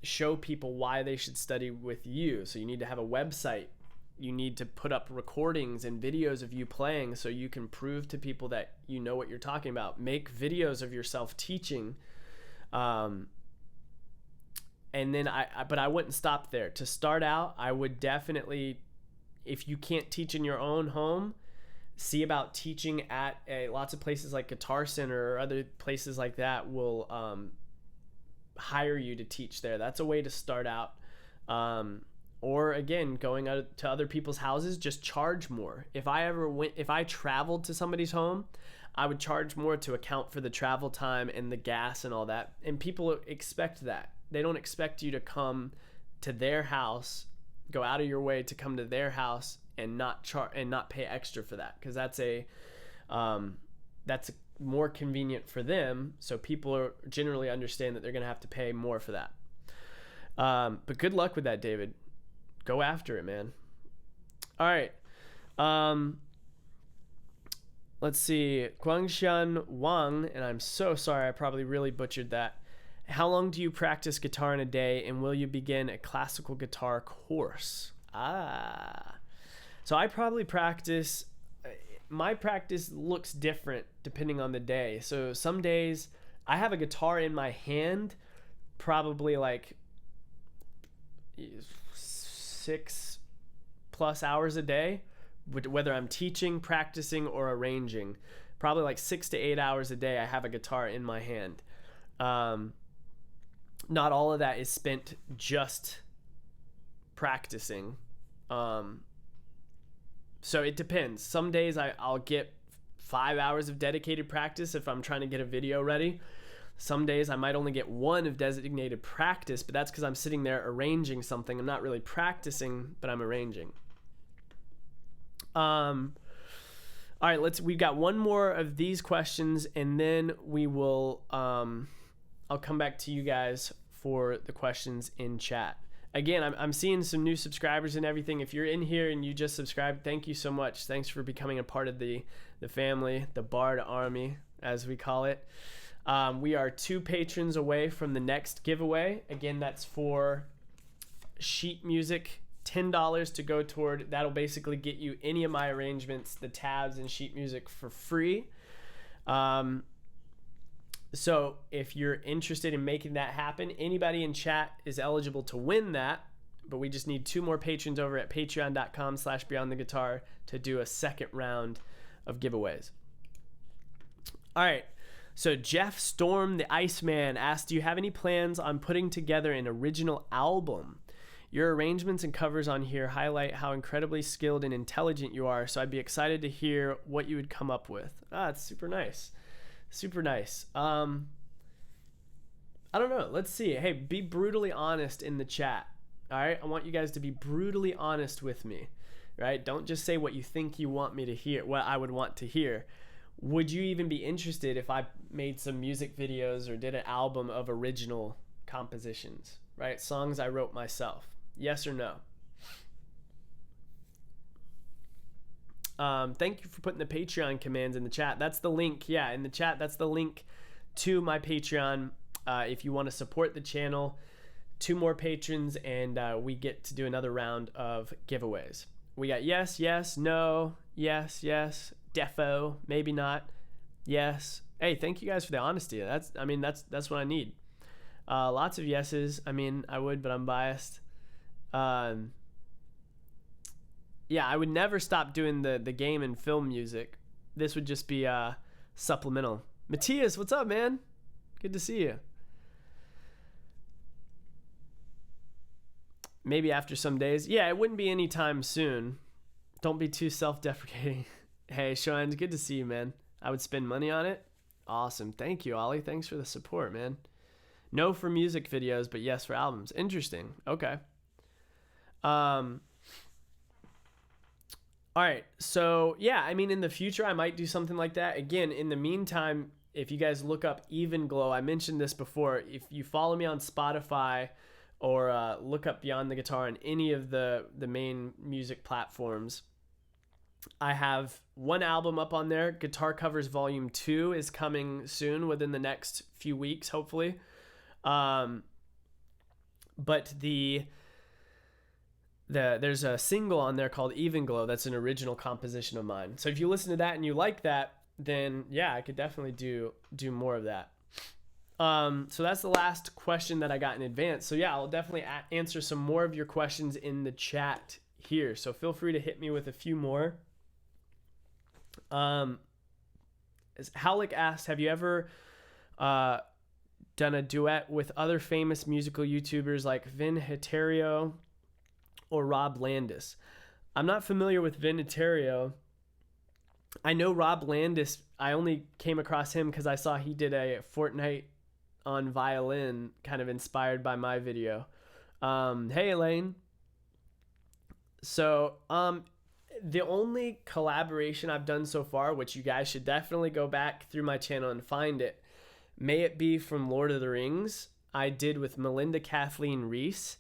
show people why they should study with you. So you need to have a website. You need to put up recordings and videos of you playing so you can prove to people that you know what you're talking about. Make videos of yourself teaching. And then but I wouldn't stop there. To start out, I would definitely, if you can't teach in your own home, see about teaching at lots of places like Guitar Center or other places like that will hire you to teach there. That's a way to start out. Or again, going out to other people's houses, just charge more. If I traveled to somebody's home, I would charge more to account for the travel time and the gas and all that. And people expect that. They don't expect you to come to their house, go out of your way to come to their house and not pay extra for that, because that's more convenient for them. So people generally understand that they're going to have to pay more for that. But good luck with that, David. Go after it, man. All right. Let's see. Guangshan Wang, and I'm so sorry, I probably really butchered that. How long do you practice guitar in a day, and will you begin a classical guitar course? So I probably practice. My practice looks different depending on the day. So some days I have a guitar in my hand, probably like 6+ hours a day, whether I'm teaching, practicing, or arranging. Probably like 6 to 8 hours a day I have a guitar in my hand. Not all of that is spent just practicing. So it depends. Some days I'll get 5 hours of dedicated practice if I'm trying to get a video ready. Some days I might only get 1 of designated practice, but that's because I'm sitting there arranging something. I'm not really practicing, but I'm arranging. All right, we've got one more of these questions, and then we will, I'll come back to you guys for the questions in chat. Again, I'm seeing some new subscribers and everything. If you're in here and you just subscribed, thank you so much. Thanks for becoming a part of the family, the Bard Army, as we call it. We are 2 patrons away from the next giveaway. Again, that's for sheet music, $10 to go toward. That'll basically get you any of my arrangements, the tabs and sheet music, for free. So if you're interested in making that happen, anybody in chat is eligible to win that, but we just need 2 more patrons over at patreon.com/beyondtheguitar to do a second round of giveaways. All right. So Jeff Storm, the Iceman, asked, do you have any plans on putting together an original album? Your arrangements and covers on here highlight how incredibly skilled and intelligent you are, so I'd be excited to hear what you would come up with. It's super nice. Super nice. I don't know. Let's see. Hey, be brutally honest in the chat. All right, I want you guys to be brutally honest with me, right? Don't just say what you think you want me to hear, what I would want to hear. Would you even be interested if I made some music videos or did an album of original compositions, right? Songs I wrote myself. Yes or no? Thank you for putting the Patreon commands in the chat. That's the link. Yeah, in the chat, that's the link to my Patreon. If you want to support the channel, 2 more patrons, and we get to do another round of giveaways. We got yes, yes, no, yes, yes, defo, maybe not, yes. Hey, thank you guys for the honesty. That's what I need. Lots of yeses. I mean, I would, but I'm biased. Yeah, I would never stop doing the game and film music. This would just be supplemental. Matthias, what's up, man? Good to see you. Maybe after some days. Yeah, it wouldn't be anytime soon. Don't be too self-deprecating. Hey, Sean, good to see you, man. I would spend money on it. Awesome. Thank you, Ollie. Thanks for the support, man. No for music videos, but yes for albums. Interesting. Okay. All right, so yeah, I mean, in the future, I might do something like that. Again, in the meantime, if you guys look up Even Glow, I mentioned this before. If you follow me on Spotify or look up Beyond the Guitar on any of the main music platforms, I have 1 album up on there. Guitar Covers Volume 2 is coming soon, within the next few weeks, hopefully. But there's a single on there called Even Glow that's an original composition of mine. So if you listen to that and you like that, then yeah, I could definitely do more of that. So that's the last question that I got in advance. So yeah, I'll definitely answer some more of your questions in the chat here. So feel free to hit me with a few more. As Howlick asked, have you ever done a duet with other famous musical YouTubers like Vin Heterio or Rob Landis? I'm not familiar with Vin Heterio. I know Rob Landis. I only came across him because I saw he did a Fortnite on violin, kind of inspired by my video. Hey, Elaine. So, the only collaboration I've done so far, which you guys should definitely go back through my channel and find it, may it be from Lord of the Rings, I did with Melinda Kathleen Reese.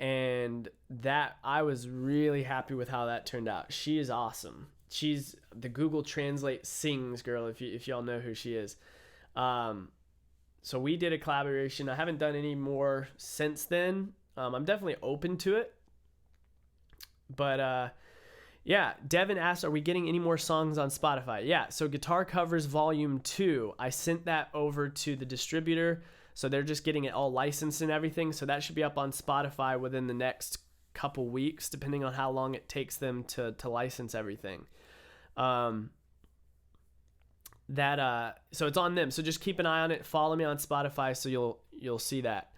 And that, I was really happy with how that turned out. She is awesome. She's the Google Translate sings girl, if y'all know who she is. So we did a collaboration. I haven't done any more since then. I'm definitely open to it. But yeah, Devin asked, are we getting any more songs on Spotify? Yeah, so Guitar Covers Volume 2, I sent that over to the distributor. So they're just getting it all licensed and everything. So that should be up on Spotify within the next couple weeks, depending on how long it takes them to license everything. So it's on them. So just keep an eye on it. Follow me on Spotify so you'll see that.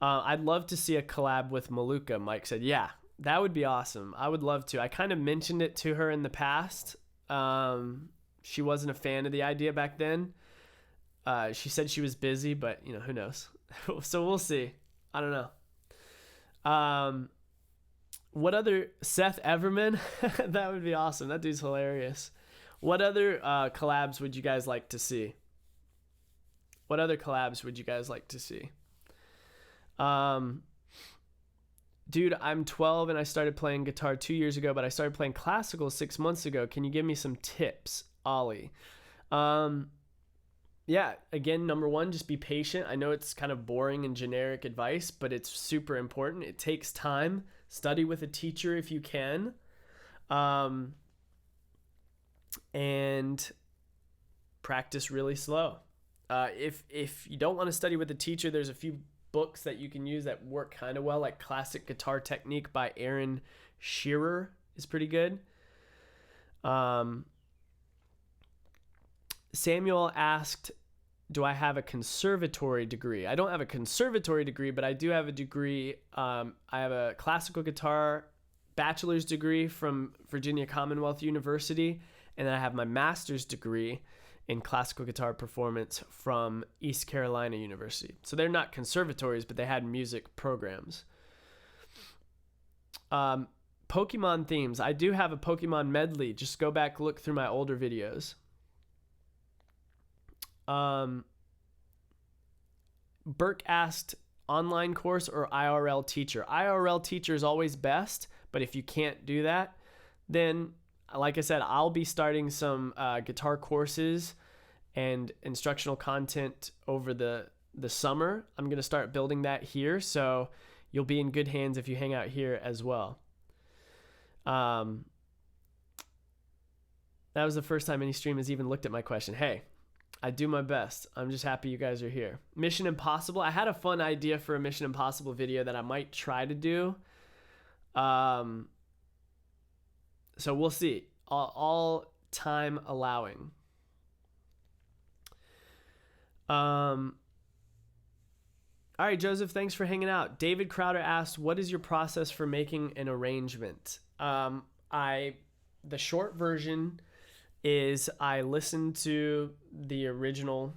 I'd love to see a collab with Maluka, Mike said. Yeah, that would be awesome. I would love to. I kind of mentioned it to her in the past. She wasn't a fan of the idea back then. She said she was busy, but who knows? So we'll see. I don't know. What other Seth Everman? That would be awesome. That dude's hilarious. What other collabs would you guys like to see? What other collabs would you guys like to see? Dude, I'm 12 and I started playing guitar 2 years ago, but I started playing classical 6 months ago. Can you give me some tips, Ollie? Yeah, again, number 1, just be patient. I know it's kind of boring and generic advice, but it's super important. It takes time. Study with a teacher if you can. And practice really slow. If you don't want to study with a teacher, there's a few books that you can use that work kind of well, like Classic Guitar Technique by Aaron Shearer is pretty good. Samuel asked, do I have a conservatory degree? I don't have a conservatory degree, but I do have a degree. I have a classical guitar bachelor's degree from Virginia Commonwealth University, and then I have my master's degree in classical guitar performance from East Carolina University. So they're not conservatories, but they had music programs. Pokemon themes. I do have a Pokemon medley. Just go back, look through my older videos. Burke asked, online course or IRL teacher? IRL teacher is always best, but if you can't do that, then like I said, I'll be starting some guitar courses and instructional content over the summer. I'm going to start building that here, so you'll be in good hands if you hang out here as well. That was the first time any stream has even looked at my question. Hey, I do my best. I'm just happy you guys are here. Mission Impossible. I had a fun idea for a Mission Impossible video that I might try to do. So we'll see. All time allowing. All right, Joseph, thanks for hanging out. David Crowder asked, what is your process for making an arrangement? The short version is I listen to the original,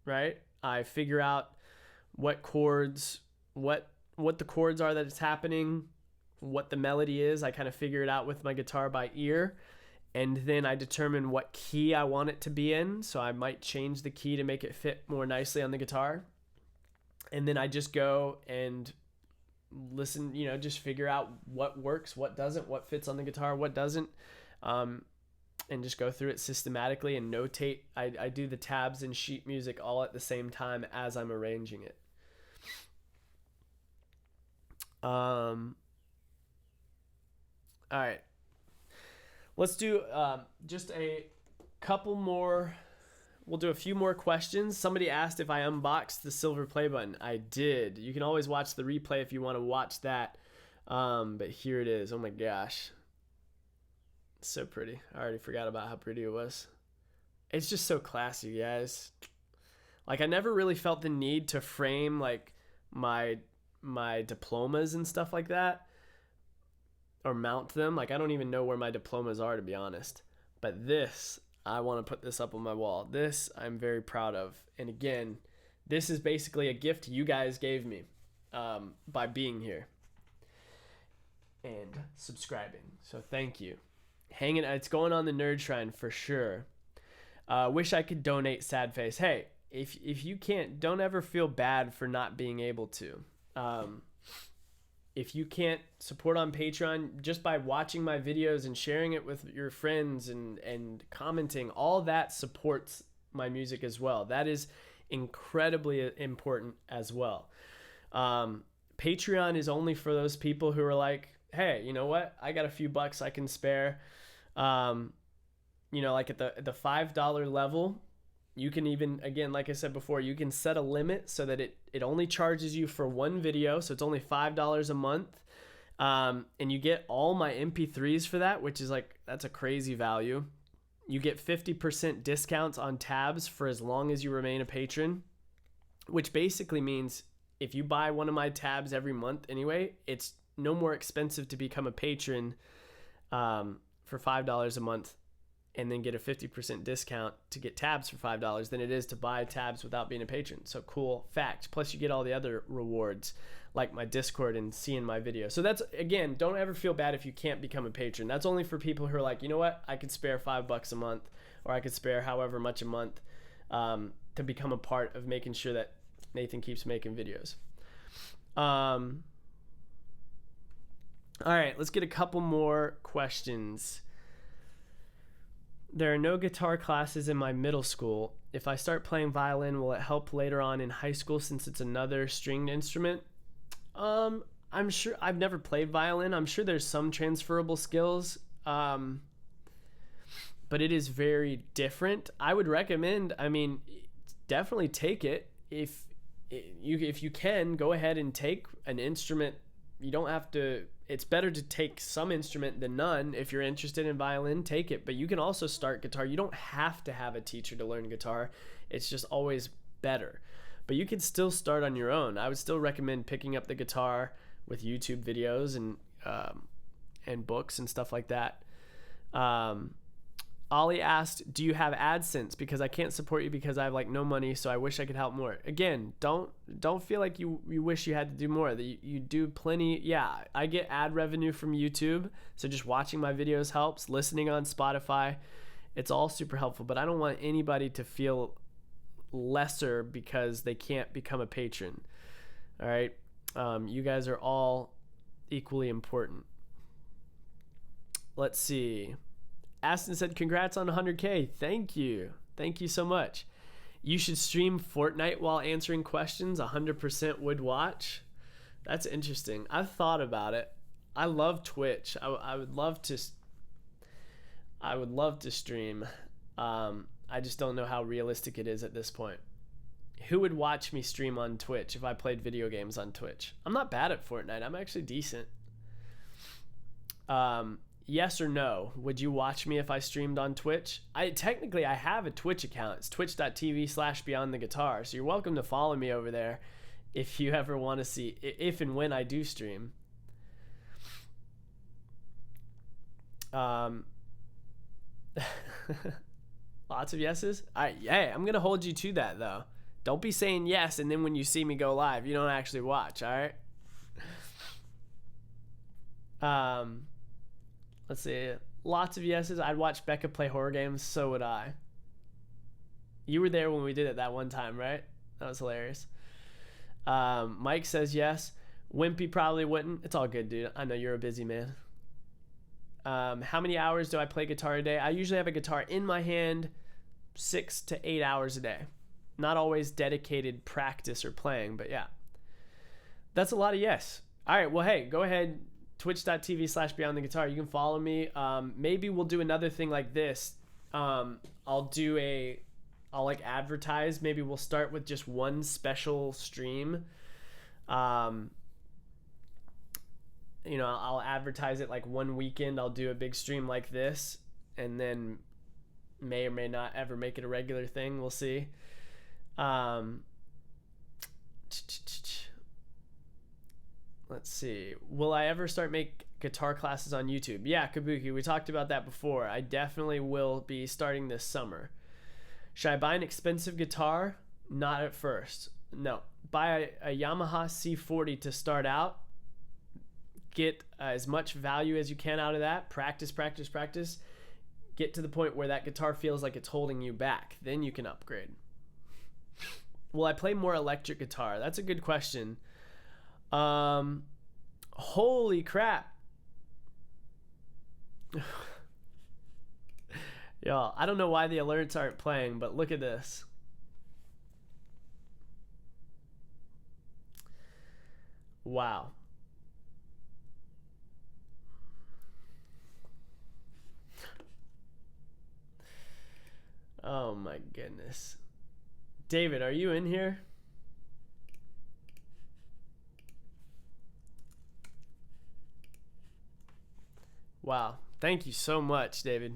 right? I figure out what chords, what the chords are that it's happening, what the melody is. I kind of figure it out with my guitar by ear, and then I determine what key I want it to be in. So I might change the key to make it fit more nicely on the guitar. And then I just go and listen, just figure out what works, what doesn't, what fits on the guitar, what doesn't. And just go through it systematically and notate. I do the tabs and sheet music all at the same time as I'm arranging it. All right. Let's do just a couple more. We'll do a few more questions. Somebody asked if I unboxed the silver play button. I did. You can always watch the replay if you want to watch that. But here it is. Oh my gosh. So pretty. I already forgot about how pretty it was. It's just so classy, guys. Like, I never really felt the need to frame like my diplomas and stuff like that, or mount them. Like, I don't even know where my diplomas are, to be honest. But this, I want to put this up on my wall. This I'm very proud of. And again, this is basically a gift you guys gave me by being here and subscribing. So thank you. It's going on the Nerd Shrine for sure. Wish I could donate, sad face. Hey, if you can't, don't ever feel bad for not being able to. If you can't support on Patreon, just by watching my videos and sharing it with your friends and commenting, all that supports my music as well. That is incredibly important as well. Patreon is only for those people who are like, hey, you know what? I got a few bucks I can spare. Like at the $5 level, you can even, again, like I said before, you can set a limit so that it only charges you for one video. So it's only $5 a month. And you get all my MP3s for that, which is that's a crazy value. You get 50% discounts on tabs for as long as you remain a patron, which basically means if you buy one of my tabs every month anyway, it's no more expensive to become a patron for $5 a month and then get a 50% discount to get tabs for $5 than it is to buy tabs without being a patron. So cool fact. Plus you get all the other rewards like my Discord and seeing my video. So that's, again, don't ever feel bad if you can't become a patron. That's only for people who are like, you know what, I could spare $5 a month, or I could spare however much a month to become a part of making sure that Nathan keeps making videos. All right, let's get a couple more questions. There are no guitar classes in my middle school. If I start playing violin, will it help later on in high school since it's another stringed instrument? I'm sure. I've never played violin. I'm sure there's some transferable skills, but it is very different. I would recommend, definitely take it. If you can, go ahead and take an instrument. You don't have to. It's better to take some instrument than none. If you're interested in violin, take it. But you can also start guitar. You don't have to have a teacher to learn guitar. It's just always better. But you can still start on your own. I would still recommend picking up the guitar with YouTube videos and books and stuff like that. Ollie asked, do you have AdSense? Because I can't support you because I have like no money, so I wish I could help more. Again, don't feel like you wish you had to do more. You do plenty. Yeah, I get ad revenue from YouTube, so just watching my videos helps. Listening on Spotify, it's all super helpful, but I don't want anybody to feel lesser because they can't become a patron. All right? You guys are all equally important. Let's see. Aston said, congrats on 100K. Thank you. Thank you so much. You should stream Fortnite while answering questions. 100% would watch. That's interesting. I've thought about it. I love Twitch. I would love to stream. I just don't know how realistic it is at this point. Who would watch me stream on Twitch if I played video games on Twitch? I'm not bad at Fortnite. I'm actually decent. Yes or no? Would you watch me if I streamed on Twitch? Technically I have a Twitch account. It's twitch.tv/beyondtheguitar. So you're welcome to follow me over there if you ever want to see if and when I do stream. Lots of yeses. All right, yeah, I'm gonna hold you to that though. Don't be saying yes and then when you see me go live, you don't actually watch. All right. Let's see. Lots of yeses. I'd watch Becca play horror games. So would I. You were there when we did it that one time, right? That was hilarious. Mike says yes. Wimpy probably wouldn't. It's all good, dude. I know you're a busy man. How many hours do I play guitar a day? I usually have a guitar in my hand 6 to 8 hours a day. Not always dedicated practice or playing, but yeah. That's a lot of yes. All right, well, hey, go ahead. Twitch.tv/beyondtheguitar. You can follow me. Maybe we'll do another thing like this. I'll like advertise. Maybe we'll start with just one special stream. I'll advertise it like one weekend. I'll do a big stream like this, and then may or may not ever make it a regular thing. We'll see. Let's see. Will I ever start make guitar classes on YouTube? Yeah, Kabuki, we talked about that before. I definitely will be starting this summer. Should I buy an expensive guitar? Not at first. No. Buy a Yamaha C40 to start out. Get as much value as you can out of that. Practice. Get to the point where that guitar feels like it's holding you back. Then you can upgrade. Will I play more electric guitar? That's a good question. Holy crap. Y'all, I don't know why the alerts aren't playing, but look at this. Wow. Oh my goodness. David, are you in here? Wow. Thank you so much, David.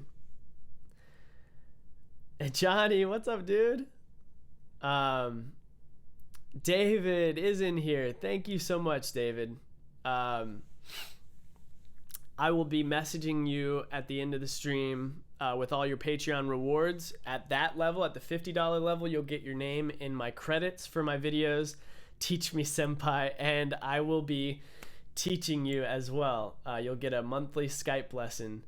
Hey, Johnny, what's up, dude? David is in here. Thank you so much, David. I will be messaging you at the end of the stream with all your Patreon rewards. At that level, at the $50 level, you'll get your name in my credits for my videos. Teach Me Senpai, and I will be teaching you as well. You'll get a monthly Skype lesson.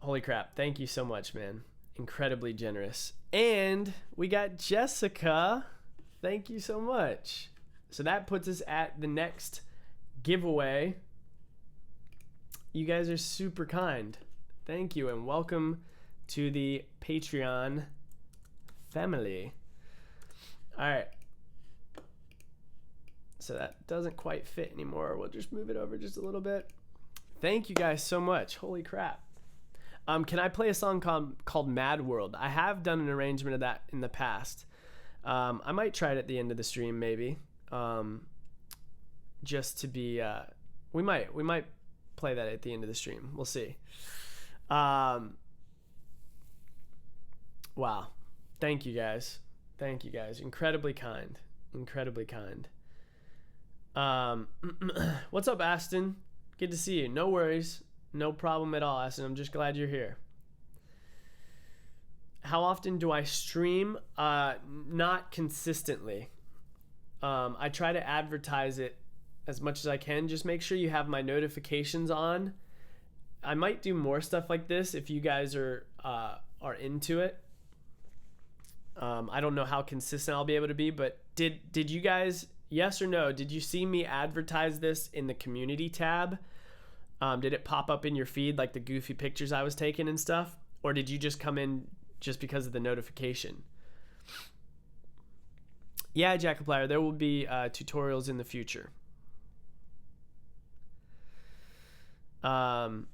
Holy crap. Thank you so much, man. Incredibly generous. And we got Jessica. Thank you so much. So that puts us at the next giveaway. You guys are super kind. Thank you, and welcome to the Patreon family. All right. So that doesn't quite fit anymore. We'll just move it over just a little bit. Thank you guys so much. Holy crap. Can I play a song called Mad World? I have done an arrangement of that in the past. I might try it at the end of the stream, maybe. Just to be, we might play that at the end of the stream. We'll see. Wow. Thank you guys. Thank you guys. Incredibly kind. Incredibly kind. What's up, Aston? Good to see you. No worries. No problem at all, Essen. I'm just glad you're here. How often do I stream? Not consistently. I try to advertise it as much as I can. Just make sure you have my notifications on. I might do more stuff like this if you guys are into it. I don't know how consistent I'll be able to be, but did you guys, yes or no, did you see me advertise this in the community tab? Did it pop up in your feed like the goofy pictures I was taking and stuff? Or did you just come in just because of the notification? Yeah, Jackaplier, there will be tutorials in the future. No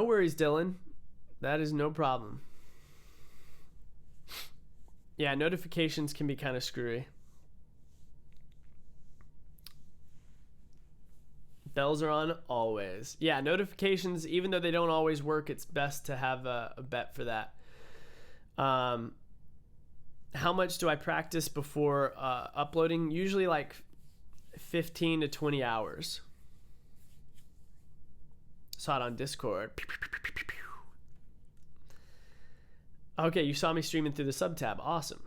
worries, Dylan. That is no problem. Yeah, notifications can be kind of screwy. Bells are on always. Yeah, notifications, even though they don't always work, it's best to have a bet for that. How much do I practice before uploading? Usually like 15 to 20 hours. Saw it on Discord. Okay, you saw me streaming through the sub tab. Awesome.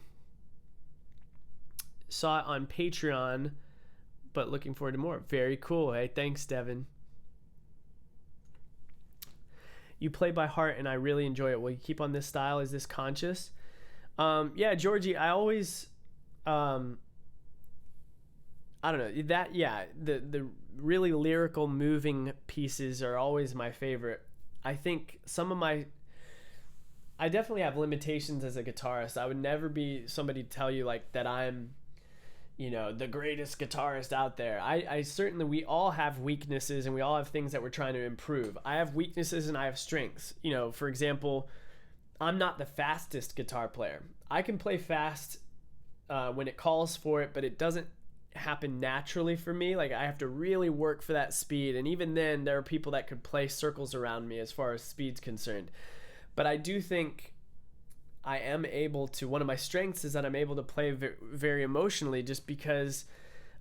Saw it on Patreon, but looking forward to more. Very cool. Hey, thanks, Devin. You play by heart, and I really enjoy it. Will you keep on this style? Is this conscious? Yeah, Georgie, I always... I don't know. That, yeah, the really lyrical, moving pieces are always my favorite. I think some of my... I definitely have limitations as a guitarist. I would never be somebody to tell you like that I'm, the greatest guitarist out there. I certainly, we all have weaknesses and we all have things that we're trying to improve. I have weaknesses and I have strengths. For example, I'm not the fastest guitar player. I can play fast when it calls for it, but it doesn't happen naturally for me. Like I have to really work for that speed. And even then there are people that could play circles around me as far as speed's concerned. But I do think I am able to, one of my strengths is that I'm able to play very emotionally just because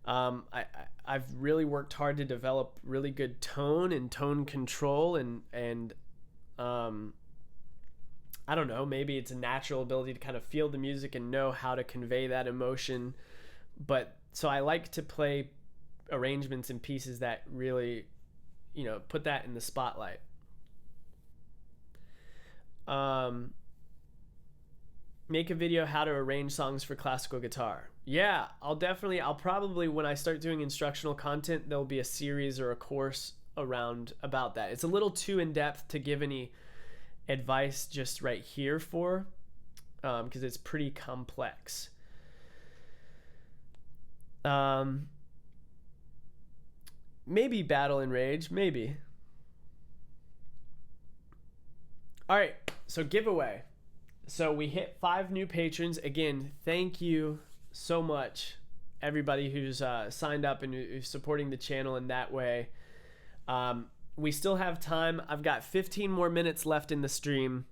I've really worked hard to develop really good tone and tone control and I don't know, maybe it's a natural ability to kind of feel the music and know how to convey that emotion. But so I like to play arrangements and pieces that really, put that in the spotlight. Make a video how to arrange songs for classical guitar. Yeah, I'll probably, when I start doing instructional content, there'll be a series or a course about that. It's a little too in-depth to give any advice just right here for, because it's pretty complex. Maybe Battle and Rage, maybe. All right, so giveaway. So we hit 5 new patrons. Again, thank you so much, everybody who's signed up and who's supporting the channel in that way. We still have time. I've got 15 more minutes left in the stream.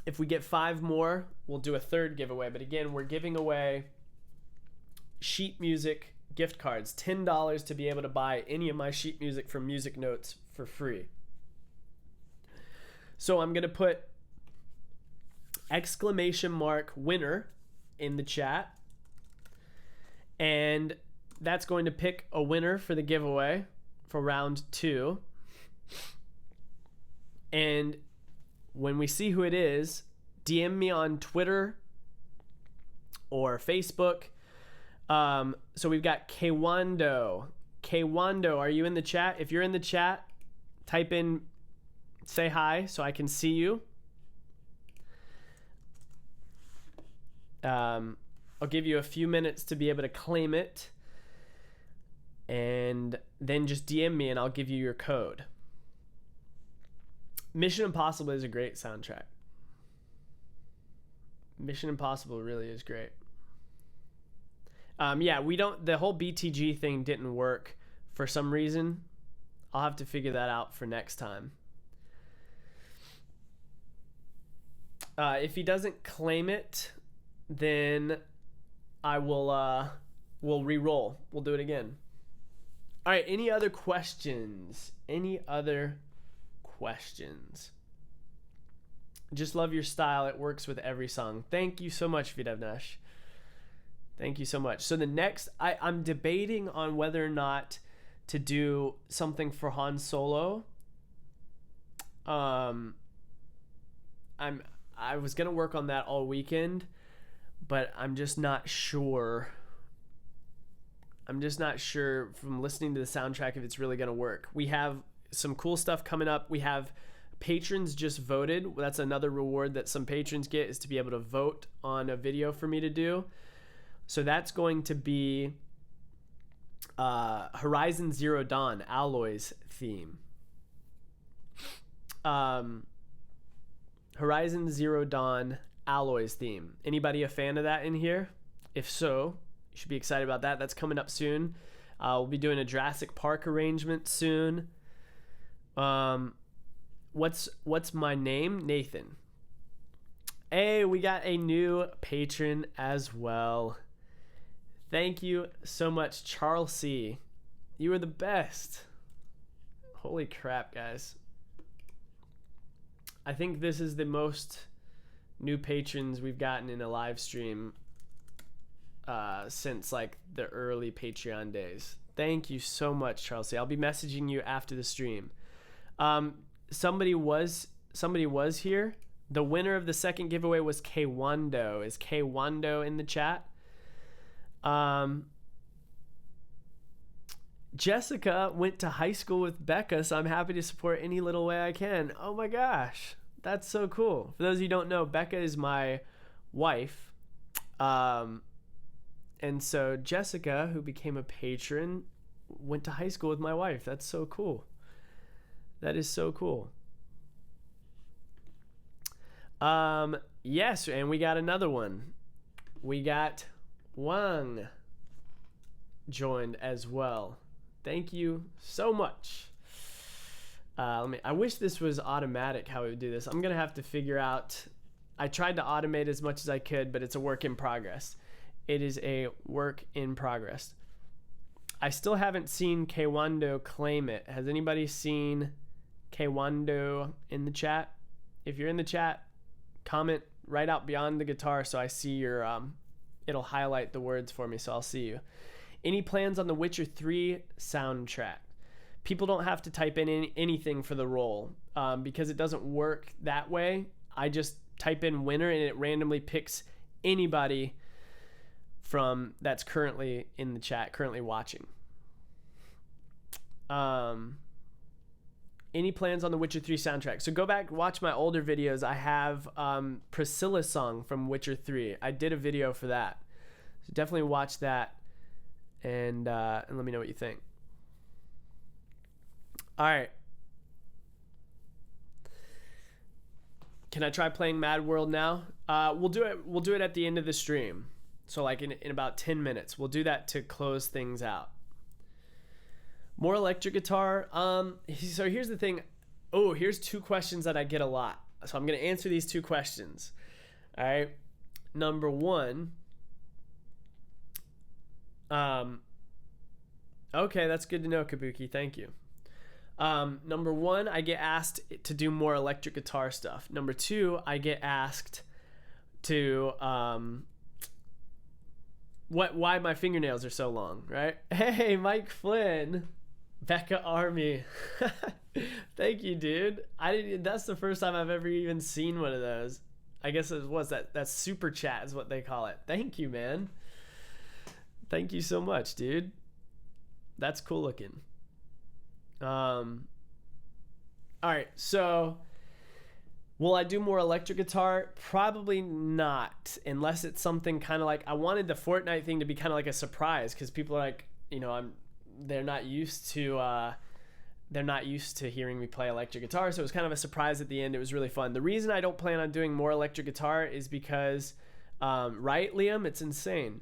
If we get 5 more, we'll do a third giveaway. But again, we're giving away sheet music gift cards, $10 to be able to buy any of my sheet music from Music Notes for free. So I'm going to put !winner in the chat. And that's going to pick a winner for the giveaway for round 2. And when we see who it is, DM me on Twitter or Facebook. So we've got Kwando. Kwando, are you in the chat? If you're in the chat, type in, say hi so I can see you. I'll give you a few minutes to be able to claim it. And then just DM me and I'll give you your code. Mission Impossible is a great soundtrack. Mission Impossible really is great. Yeah, the whole BTG thing didn't work for some reason. I'll have to figure that out for next time. If he doesn't claim it, then I will we'll re-roll. We'll do it again. All right, any other questions? Any other questions? Just love your style. It works with every song. Thank you so much, Vidavnash. Thank you so much. So the next, I'm debating on whether or not to do something for Han Solo. I was gonna work on that all weekend, but I'm just not sure. I'm just not sure from listening to the soundtrack if it's really gonna work. We have some cool stuff coming up. We have patrons just voted. That's another reward that some patrons get, is to be able to vote on a video for me to do. So that's going to be Horizon Zero Dawn, Alloy's theme. Horizon Zero Dawn, Alloy's theme. Anybody a fan of that in here? If so, you should be excited about that. That's coming up soon. We'll be doing a Jurassic Park arrangement soon. What's my name? Nathan. Hey, we got a new patron as well. Thank you so much, Charles C. You are the best. Holy crap, guys. I think this is the most new patrons we've gotten in a live stream since like the early Patreon days. Thank you so much, Charles C. I'll be messaging you after the stream. Somebody was here. The winner of the second giveaway was Kwando. Is Kwando in the chat? Jessica went to high school with Becca, so I'm happy to support any little way I can. Oh my gosh, that's so cool. For those of you who don't know, Becca is my wife. And so Jessica, who became a patron, went to high school with my wife. That's so cool. That is so cool. Yes, and we got another one. We got Wang joined as well. Thank you so much. I wish this was automatic how we would do this. I'm gonna have to figure out. I tried to automate as much as I could, but it's a work in progress. It is a work in progress. I still haven't seen Kwando claim it. Has anybody seen Kwando in the chat? If you're in the chat, comment right out beyond the guitar so I see your it'll highlight the words for me, so I'll see you. Any plans on the Witcher 3 soundtrack? People don't have to type in anything for the role because it doesn't work that way. I just type in winner and it randomly picks anybody from that's currently in the chat, currently watching. Any plans on the Witcher 3 soundtrack? So go back, watch my older videos. I have Priscilla's song from Witcher 3. I did a video for that. So definitely watch that and let me know what you think. All right. Can I try playing Mad World now? We'll do it at the end of the stream. So like in about 10 minutes. We'll do that to close things out. More electric guitar. So here's the thing. Oh, here's two questions that I get a lot. So I'm going to answer these two questions. All right. Number one. Okay, that's good to know, Kabuki. Thank you. Number one, I get asked to do more electric guitar stuff. Number two, I get asked to why my fingernails are so long, right? Hey, Mike Flynn. Becca Army. Thank you, dude. That's the first time I've ever even seen one of those. I guess it was that super chat is what they call it. Thank you, man. Thank you so much, dude. That's cool looking. All right, so will I do more electric guitar? Probably not, unless it's something kind of like, I wanted the Fortnite thing to be kind of like a surprise, because people are like, they're not used to hearing me play electric guitar, so it was kind of a surprise at the end. It was really fun. The reason I don't plan on doing more electric guitar is because, right, Liam? It's insane.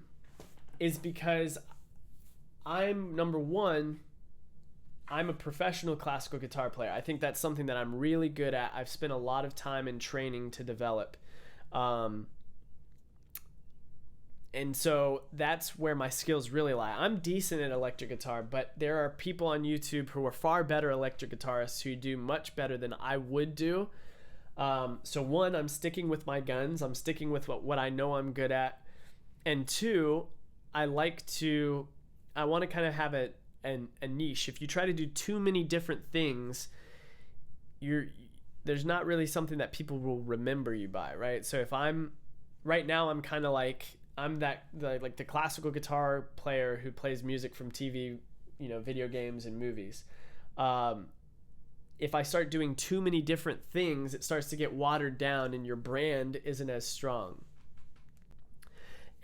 Is because number one, I'm a professional classical guitar player. I think that's something that I'm really good at. I've spent a lot of time in training to develop. And so that's where my skills really lie. I'm decent at electric guitar, but there are people on YouTube who are far better electric guitarists who do much better than I would do. So one, I'm sticking with my guns. I'm sticking with what I know I'm good at. And two, I want to kind of have a niche. If you try to do too many different things, there's not really something that people will remember you by, right? So if right now I'm kind of like, I'm like the classical guitar player who plays music from TV, video games and movies. If I start doing too many different things, it starts to get watered down and your brand isn't as strong.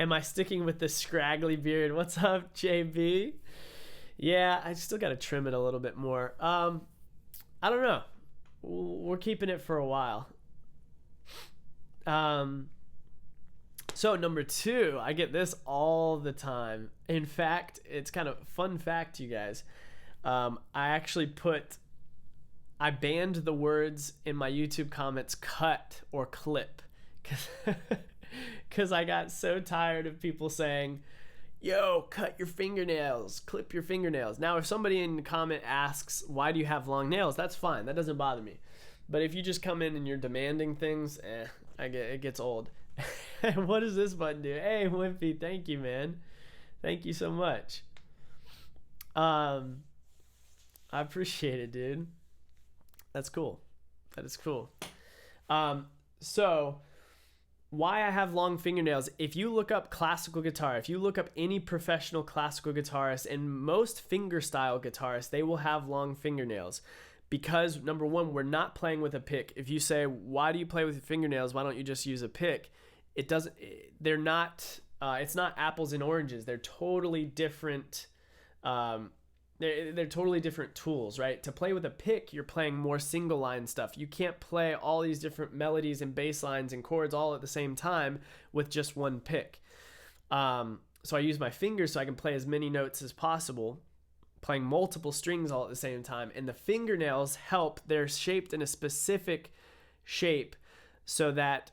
Am I sticking with the scraggly beard? What's up, JB? Yeah, I still got to trim it a little bit more. I don't know. We're keeping it for a while. So number 2, I get this all the time. In fact, it's kind of fun fact, you guys. I banned the words in my YouTube comments cut or clip because I got so tired of people saying, yo, cut your fingernails, clip your fingernails. Now, if somebody in the comment asks, why do you have long nails? That's fine. That doesn't bother me. But if you just come in and you're demanding things, it gets old. What does this button do? Hey, Wimpy, thank you, man. Thank you so much. I appreciate it, dude. That's cool. That is cool. So why I have long fingernails, if you look up classical guitar, if you look up any professional classical guitarist and most fingerstyle guitarists, they will have long fingernails. Because number one, we're not playing with a pick. If you say, why do you play with your fingernails? Why don't you just use a pick? It's not apples and oranges. They're totally different. They're totally different tools, right? To play with a pick, you're playing more single line stuff. You can't play all these different melodies and bass lines and chords all at the same time with just one pick. So I use my fingers so I can play as many notes as possible, playing multiple strings all at the same time. And the fingernails help. They're shaped in a specific shape so that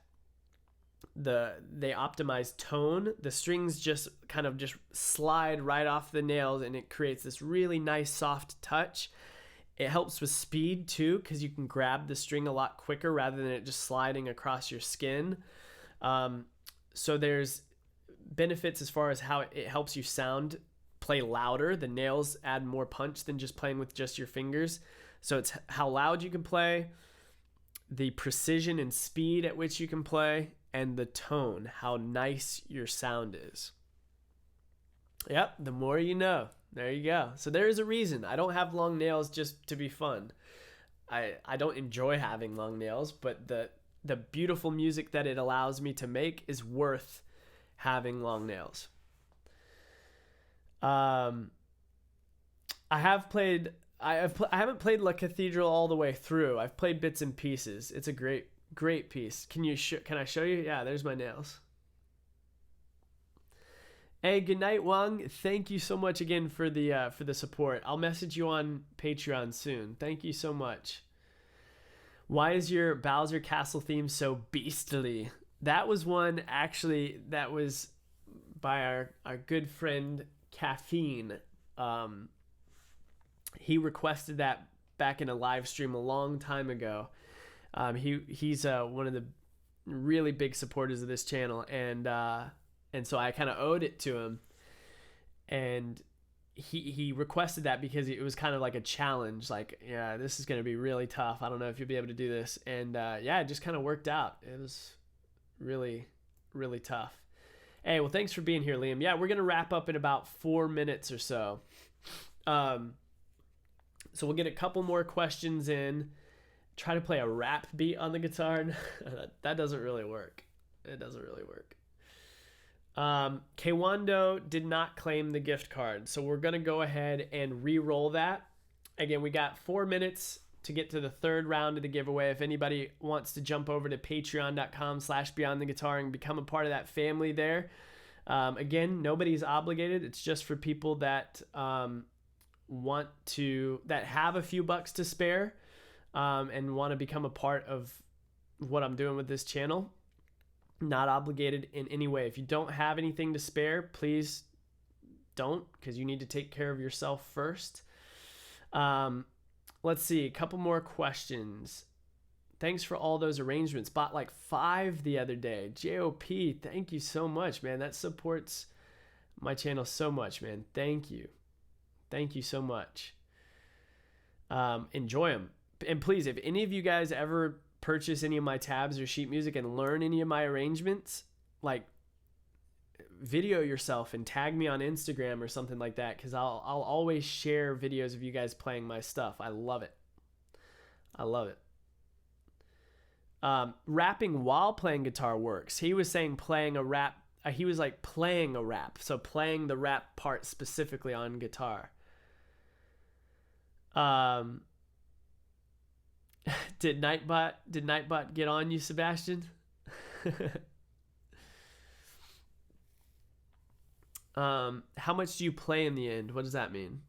they optimize tone. The strings just kind of just slide right off the nails and it creates this really nice soft touch. It helps with speed too, because you can grab the string a lot quicker rather than it just sliding across your skin. So there's benefits as far as how it helps you play louder. The nails add more punch than just playing with just your fingers. So it's how loud you can play, the precision and speed at which you can play, and the tone, how nice your sound is. Yep, the more you know. There you go. So there is a reason. I don't have long nails just to be fun. I don't enjoy having long nails, but the beautiful music that it allows me to make is worth having long nails. I haven't played La Cathedral all the way through. I've played bits and pieces. It's a great piece. Can I show you? Yeah, there's my nails. Hey, good night, Wang. Thank you so much again for the support. I'll message you on Patreon soon. Thank you so much. Why is your Bowser Castle theme so beastly? That was one actually that was by our good friend Caffeine. He requested that back in a live stream a long time ago. He's one of the really big supporters of this channel, and so I kind of owed it to him, and he requested that because it was kind of like a challenge, like, yeah, this is going to be really tough. I don't know if you'll be able to do this, and yeah, it just kind of worked out. It was really, really tough. Hey, well, thanks for being here, Liam. Yeah, we're going to wrap up in about 4 minutes or so. So we'll get a couple more questions in. Try to play a rap beat on the guitar. That doesn't really work. It doesn't really work. Kwando did not claim the gift card, so we're going to go ahead and re-roll that. Again, we got 4 minutes to get to the third round of the giveaway. If anybody wants to jump over to patreon.com/beyondtheguitar and become a part of that family there. Again, nobody's obligated. It's just for people that that have a few bucks to spare and want to become a part of what I'm doing with this channel. Not obligated in any way. If you don't have anything to spare, please don't, because you need to take care of yourself first. Let's see, a couple more questions. Thanks for all those arrangements. Bought like 5 the other day. JOP, thank you so much, man. That supports my channel so much, man. Thank you. Thank you so much. Enjoy them. And please, if any of you guys ever purchase any of my tabs or sheet music and learn any of my arrangements, like video yourself and tag me on Instagram or something like that, because I'll always share videos of you guys playing my stuff. I love it. I love it. Rapping while playing guitar works. He was saying playing a rap. He was like playing a rap. So playing the rap part specifically on guitar. Did Nightbot get on you, Sebastian? How much do you play in the end? What does that mean?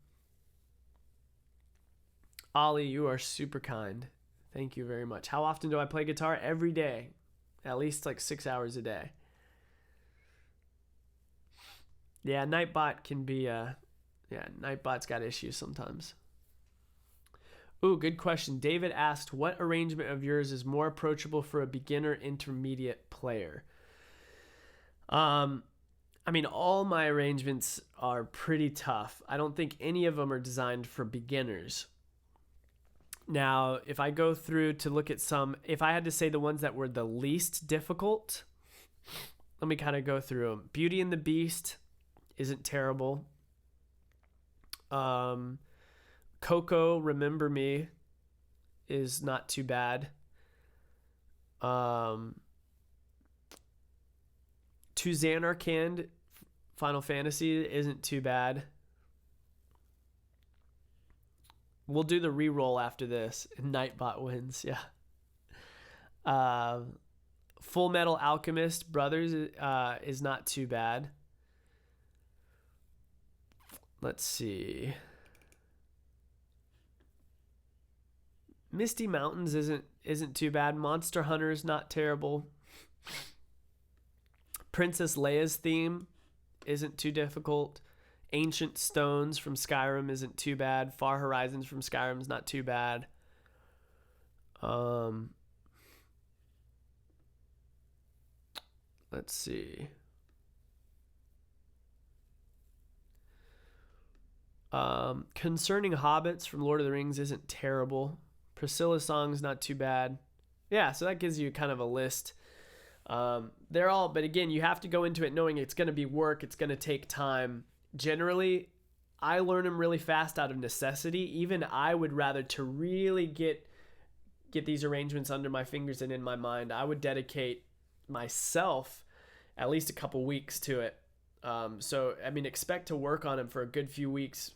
Ollie, you are super kind. Thank you very much. How often do I play guitar? Every day. At least like 6 hours a day. Yeah, Nightbot can be, Nightbot's got issues sometimes. Ooh, good question. David asked, what arrangement of yours is more approachable for a beginner intermediate player? I mean, all my arrangements are pretty tough. I don't think any of them are designed for beginners. Now, if I go through to look at some, if I had to say the ones that were the least difficult, let me kind of go through them. Beauty and the Beast isn't terrible. Coco, Remember Me is not too bad. To Xanarkand, Final Fantasy isn't too bad. We'll do the reroll after this. Nightbot wins, yeah. Full Metal Alchemist Brothers is not too bad. Let's see. Misty Mountains isn't too bad. Monster Hunter is not terrible. Princess Leia's theme isn't too difficult. Ancient Stones from Skyrim isn't too bad. Far Horizons from Skyrim is not too bad. Let's see. Concerning Hobbits from Lord of the Rings isn't terrible. Priscilla's Song's not too bad. Yeah, so that gives you kind of a list. They're all, but again, you have to go into it knowing it's going to be work. It's going to take time. Generally, I learn them really fast out of necessity. Even I would rather, to really get these arrangements under my fingers and in my mind, I would dedicate myself at least a couple weeks to it. So, I mean, expect to work on them for a good few weeks,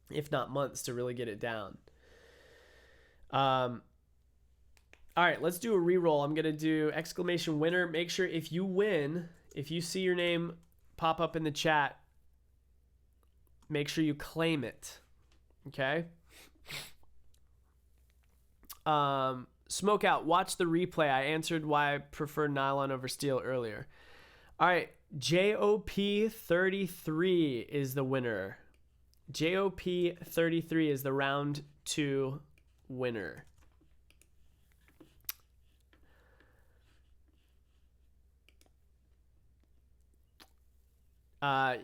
if not months, to really get it down. All right, let's do a reroll. I'm going to do exclamation winner. Make sure if you win, if you see your name pop up in the chat, make sure you claim it. Okay? Smoke Out, watch the replay. I answered why I prefer nylon over steel earlier. All right, JOP33 is the winner. JOP33 is the round 2 winner.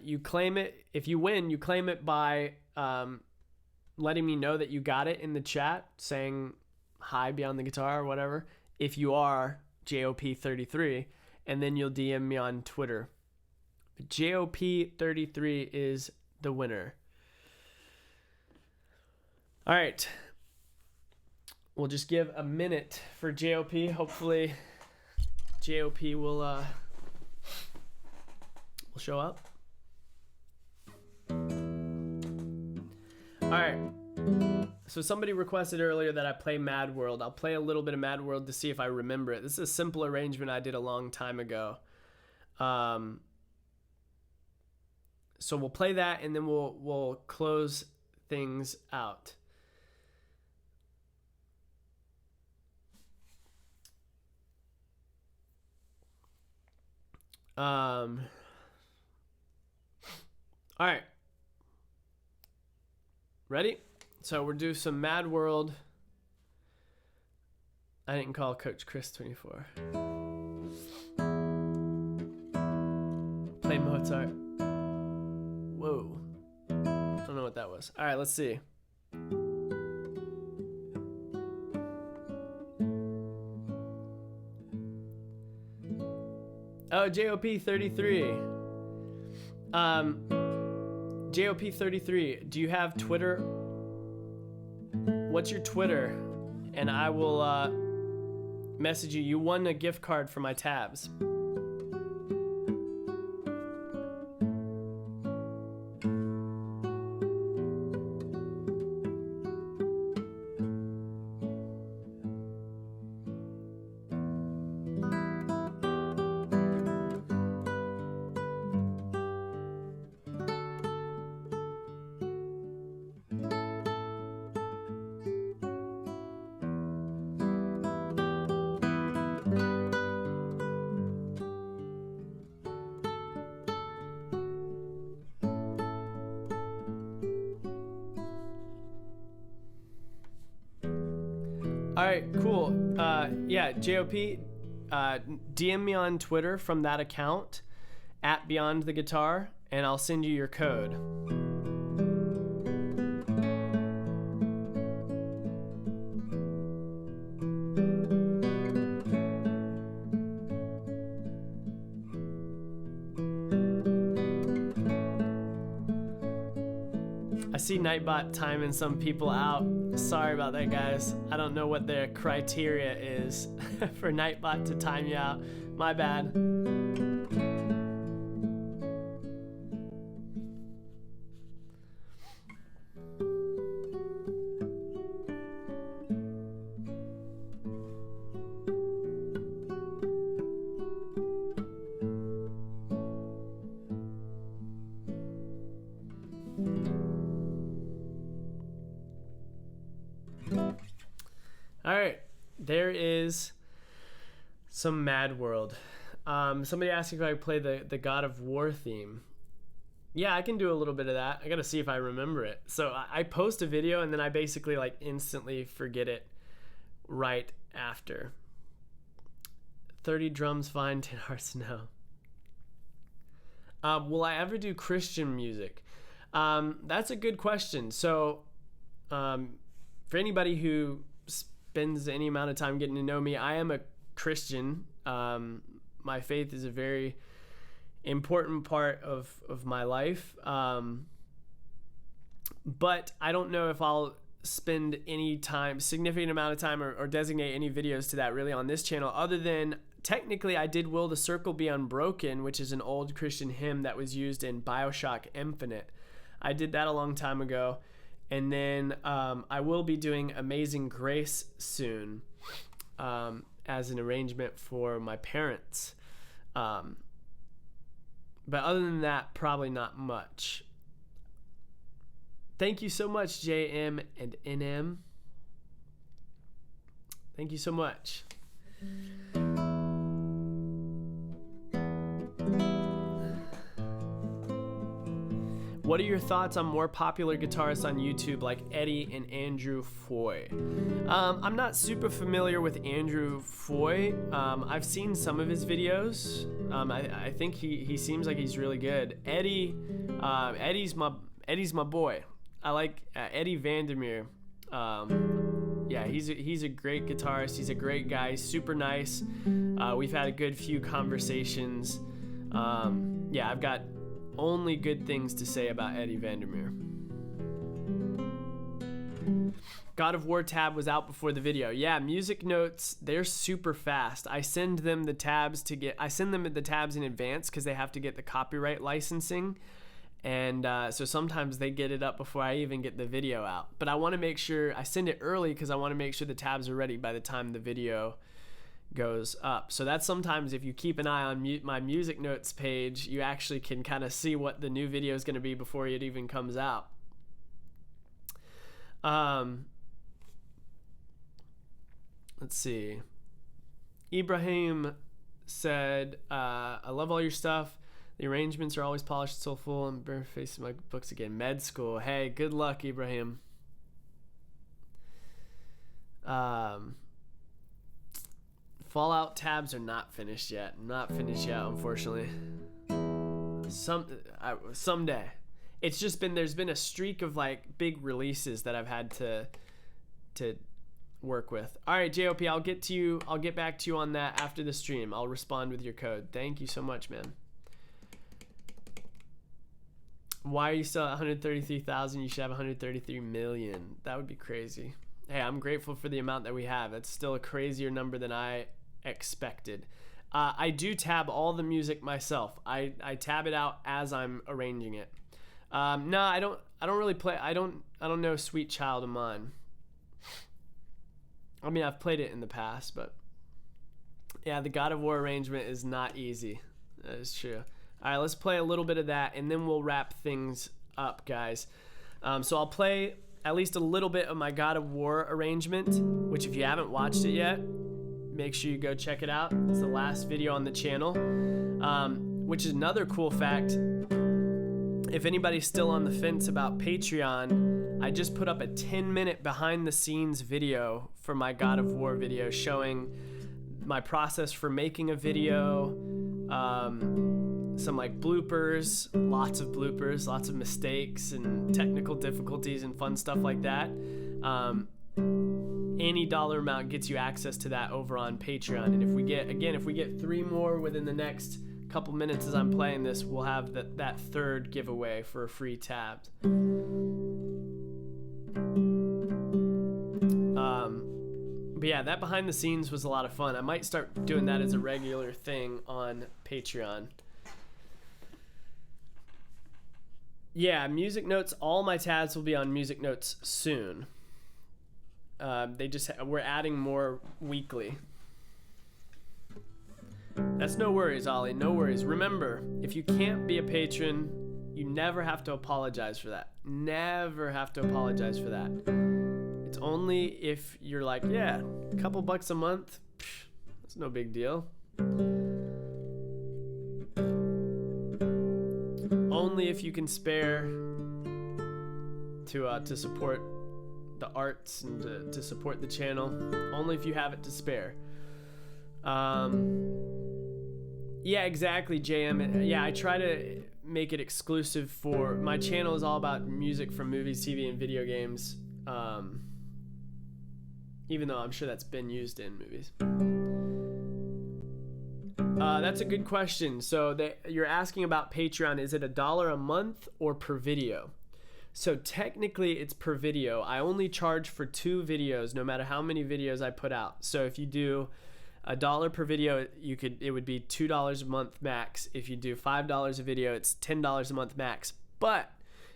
You claim it. If you win, you claim it by letting me know that you got it in the chat, saying hi beyond the guitar or whatever, if you are JOP33, and then you'll DM me on Twitter. JOP33 is the winner. All right. We'll just give a minute for JOP. Hopefully JOP will show up. All right. So somebody requested earlier that I play Mad World. I'll play a little bit of Mad World to see if I remember it. This is a simple arrangement I did a long time ago. So we'll play that and then we'll close things out. All right. Ready? So we're doing some Mad World. I didn't call Coach Chris 24. Play Mozart. Whoa. I don't know what that was. All right, let's see. Oh, JOP33. JOP33, do you have Twitter? What's your Twitter? And I will message you. You won a gift card for my tabs. All right, cool. Yeah, JOP, DM me on Twitter from that account at Beyond the Guitar, and I'll send you your code. I see Nightbot timing some people out. Sorry about that, guys. I don't know what their criteria is for Nightbot to time you out. My bad. All right, there is some Mad World. Somebody asked if I could play the God of War theme. Yeah, I can do a little bit of that. I gotta see if I remember it. So I post a video and then I basically like instantly forget it right after. 30 drums fine, 10 hearts no. Will I ever do Christian music? That's a good question. So for anybody who spends any amount of time getting to know me, I am a Christian. My faith is a very important part of my life. But I don't know if I'll spend any time, significant amount of time, or designate any videos to that really on this channel, other than technically I did Will the Circle Be Unbroken, which is an old Christian hymn that was used in BioShock Infinite. I did that a long time ago. And then I will be doing Amazing Grace soon as an arrangement for my parents. But other than that, probably not much. Thank you so much, JM and NM. Thank you so much. What are your thoughts on more popular guitarists on YouTube like Eddie and Andrew Foy? I'm not super familiar with Andrew Foy. I've seen some of his videos. I think he seems like he's really good. Eddie's my boy. I like Eddie Vandermeer. Yeah, he's a great guitarist. He's a great guy. He's super nice. We've had a good few conversations. Yeah, I've got only good things to say about Eddie Vandermeer. God of War tab was out before the video. Yeah, music notes, they're super fast. I send them the tabs in advance because they have to get the copyright licensing. And so sometimes they get it up before I even get the video out. But I want to make sure, I send it early because I want to make sure the tabs are ready by the time the video goes up. So that's sometimes if you keep an eye on my music notes page, you actually can kind of see what the new video is going to be before it even comes out. Let's see. Ibrahim said, I love all your stuff. The arrangements are always polished and soulful. I'm barefacing my books again. Med school. Hey, good luck, Ibrahim. Fallout tabs are not finished yet. Not finished yet, unfortunately. Someday. It's just been, there's been a streak of like big releases that I've had to work with. All right, JOP, I'll get back to you on that after the stream. I'll respond with your code. Thank you so much, man. Why are you still at 133,000? You should have 133 million. That would be crazy. Hey, I'm grateful for the amount that we have. That's still a crazier number than I expected. I do tab all the music myself. I tab it out as I'm arranging it. No, I don't really play. I don't know Sweet Child of Mine. I mean, I've played it in the past, but yeah, the God of War arrangement is not easy. That is true. All right, let's play a little bit of that, and then we'll wrap things up, guys. So I'll play at least a little bit of my God of War arrangement, which if you haven't watched it yet, make sure you go check it out. It's the last video on the channel, which is another cool fact. If anybody's still on the fence about Patreon, I just put up a 10-minute behind-the-scenes video for my God of War video showing my process for making a video, some like bloopers, lots of mistakes and technical difficulties and fun stuff like that. Any dollar amount gets you access to that over on Patreon. And if we get 3 more within the next couple minutes as I'm playing this, we'll have that third giveaway for a free tab. But yeah, that behind the scenes was a lot of fun. I might start doing that as a regular thing on Patreon. Yeah, music notes. All my tabs will be on music notes soon. We're adding more weekly. That's no worries, Ollie. No worries. Remember, if you can't be a patron, you never have to apologize for that. Never have to apologize for that. It's only if you're like, yeah, a couple bucks a month, that's no big deal. Only if you can spare to support the arts and to support the channel. Only if you have it to spare. Yeah, exactly, JM. Yeah, I try to make it exclusive for my channel. Is all about music from movies, TV, and video games. Even though I'm sure that's been used in movies. That's a good question. So you're asking about Patreon. Is it $1 a month or per video? So technically it's per video. I only charge for 2 videos, no matter how many videos I put out. So if you do $1 per video, it would be $2 a month max. If you do $5 a video, it's $10 a month max. But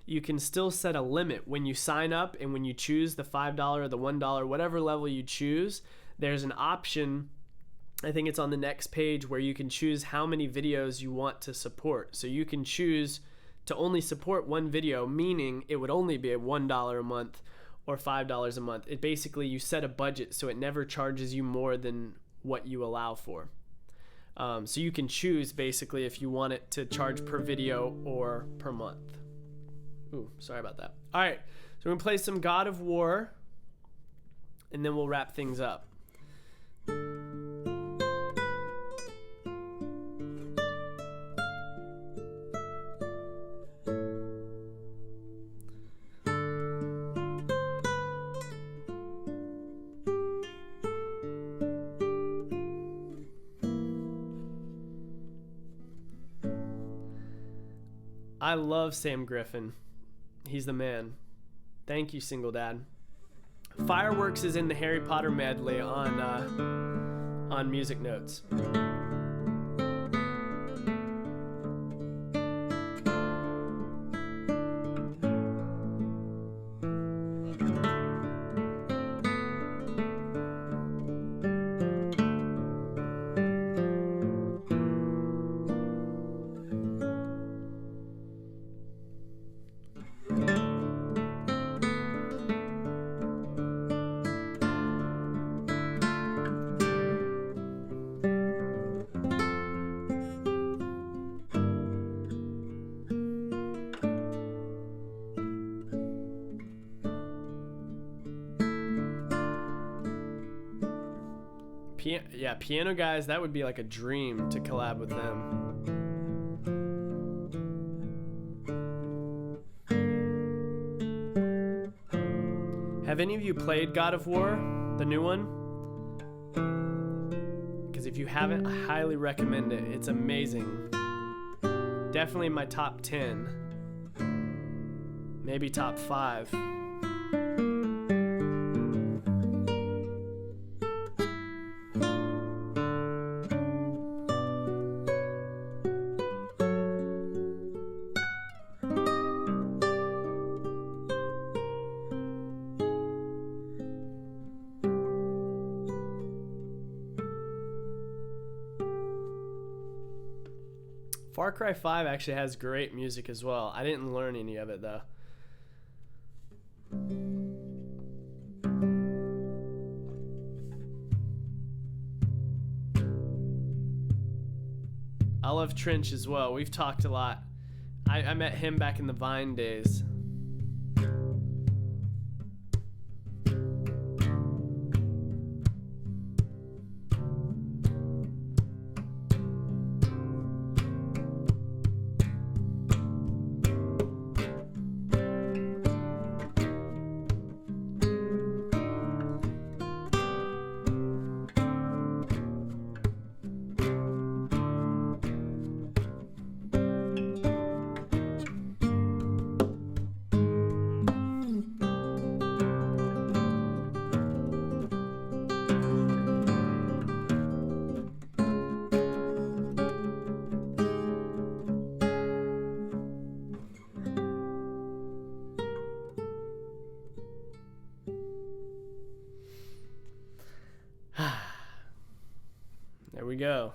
you can still set a limit when you sign up, and when you choose the $5 or the $1, whatever level you choose, there's an option. I think it's on the next page where you can choose how many videos you want to support. So you can choose to only support 1 video, meaning it would only be $1 a month or $5 a month. It basically, you set a budget so it never charges you more than what you allow for. So you can choose basically if you want it to charge per video or per month. Ooh, sorry about that. All right, so we're gonna play some God of War, and then we'll wrap things up. I love Sam Griffin. He's the man. Thank you, Single Dad. Fireworks is in the Harry Potter medley on Music Notes. Piano Guys, that would be like a dream to collab with them. Have any of you played God of War, the new one? Because if you haven't, I highly recommend it. It's amazing. Definitely in my top 10. Maybe top 5. Far Cry 5 actually has great music as well. I didn't learn any of it though. I love Trench as well. We've talked a lot. I met him back in the Vine days. There we go.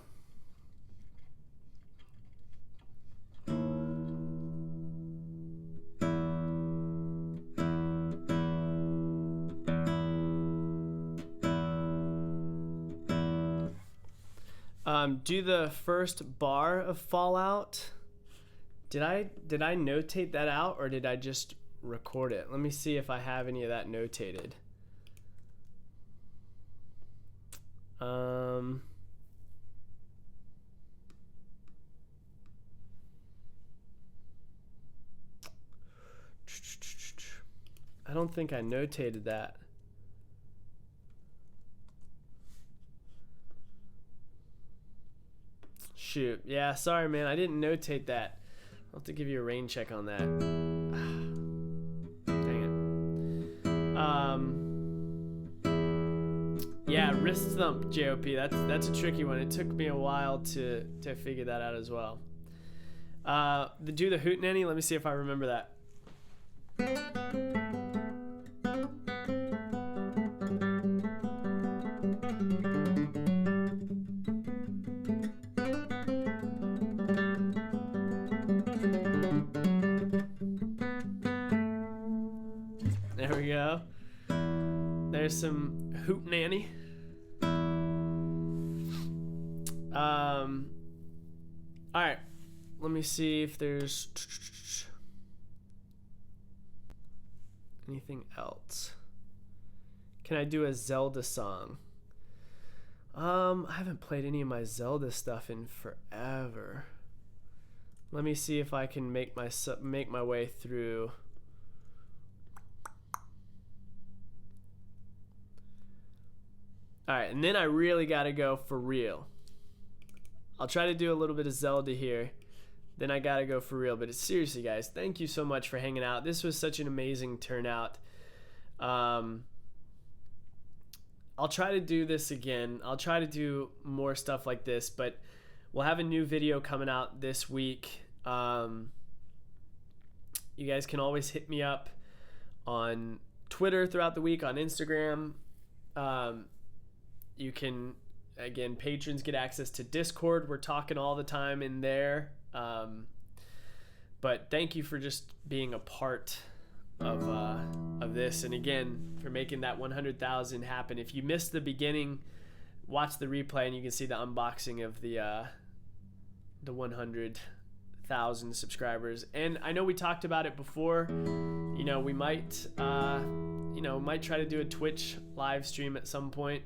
Do the first bar of Fallout. Did I notate that out, or did I just record it? Let me see if I have any of that notated. I don't think I notated that. Shoot. Yeah, sorry, man. I didn't notate that. I'll have to give you a rain check on that. Dang it. Yeah, wrist thump, JOP. That's a tricky one. It took me a while to figure that out as well. Do the hootenanny. Let me see if I remember that. There we go. There's some hootenanny. All right. Let me see if there's anything else. Can I do a Zelda song? I haven't played any of my Zelda stuff in forever. Let me see if I can make my way through. All right, and then I really got to go for real. I'll try to do a little bit of Zelda here. Then I got to go for real. But seriously, guys, thank you so much for hanging out. This was such an amazing turnout. I'll try to do this again. I'll try to do more stuff like this, but we'll have a new video coming out this week. You guys can always hit me up on Twitter throughout the week, on Instagram. You can, again, patrons get access to Discord. We're talking all the time in there. But thank you for just being a part of this, and again, for making that 100,000 happen. If you missed the beginning, watch the replay and you can see the unboxing of the 100,000 subscribers. And I know we talked about it before. You know, we might try to do a Twitch live stream at some point.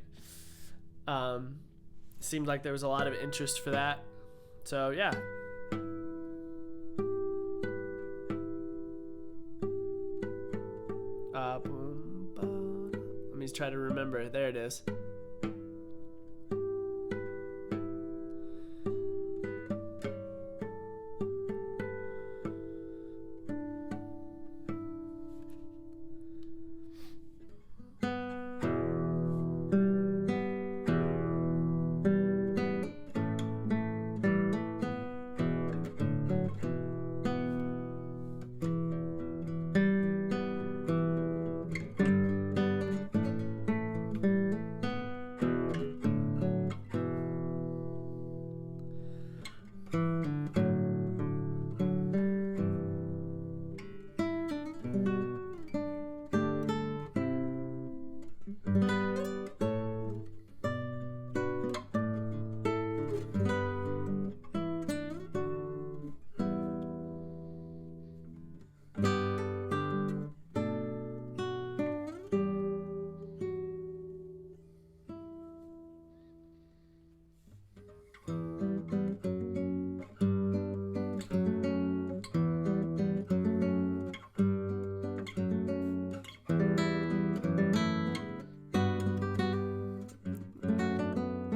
Seemed like there was a lot of interest for that. So yeah. Let me try to remember. There it is.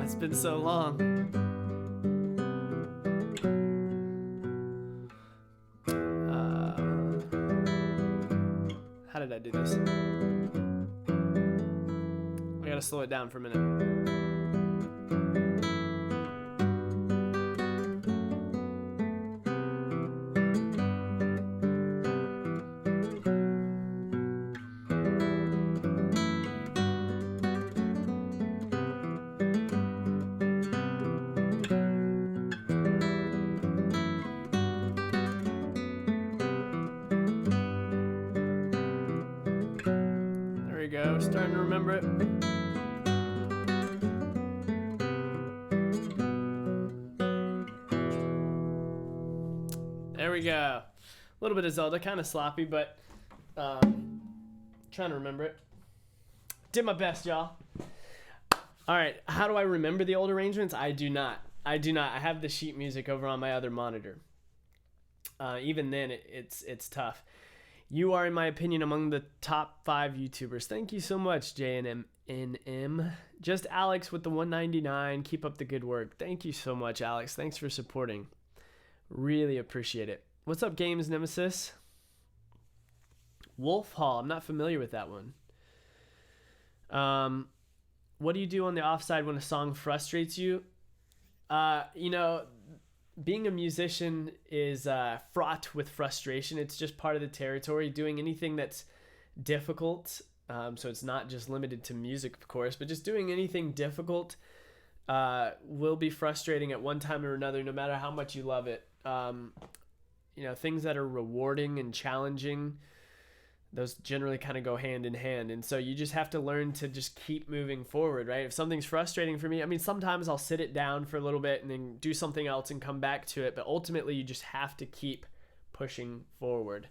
It's been so long. How did I do this? I gotta slow it down for a minute. Go, starting to remember it. There we go. A little bit of Zelda, kind of sloppy, but trying to remember it. Did my best, y'all. All right, how do I remember the old arrangements? I do not. I have the sheet music over on my other monitor. Even then, it's tough. You are, in my opinion, among the top 5 YouTubers. Thank you so much, JNMNM. Just Alex with the 199. Keep up the good work. Thank you so much, Alex. Thanks for supporting. Really appreciate it. What's up, Games Nemesis? Wolf Hall. I'm not familiar with that one. What do you do on the offside when a song frustrates you? Being a musician is fraught with frustration. It's just part of the territory. Doing anything that's difficult, so it's not just limited to music, of course, but just doing anything difficult will be frustrating at one time or another, no matter how much you love it. Things that are rewarding and challenging, those generally kind of go hand in hand. And so you just have to learn to just keep moving forward, right? If something's frustrating for me, sometimes I'll sit it down for a little bit and then do something else and come back to it. But ultimately, you just have to keep pushing forward.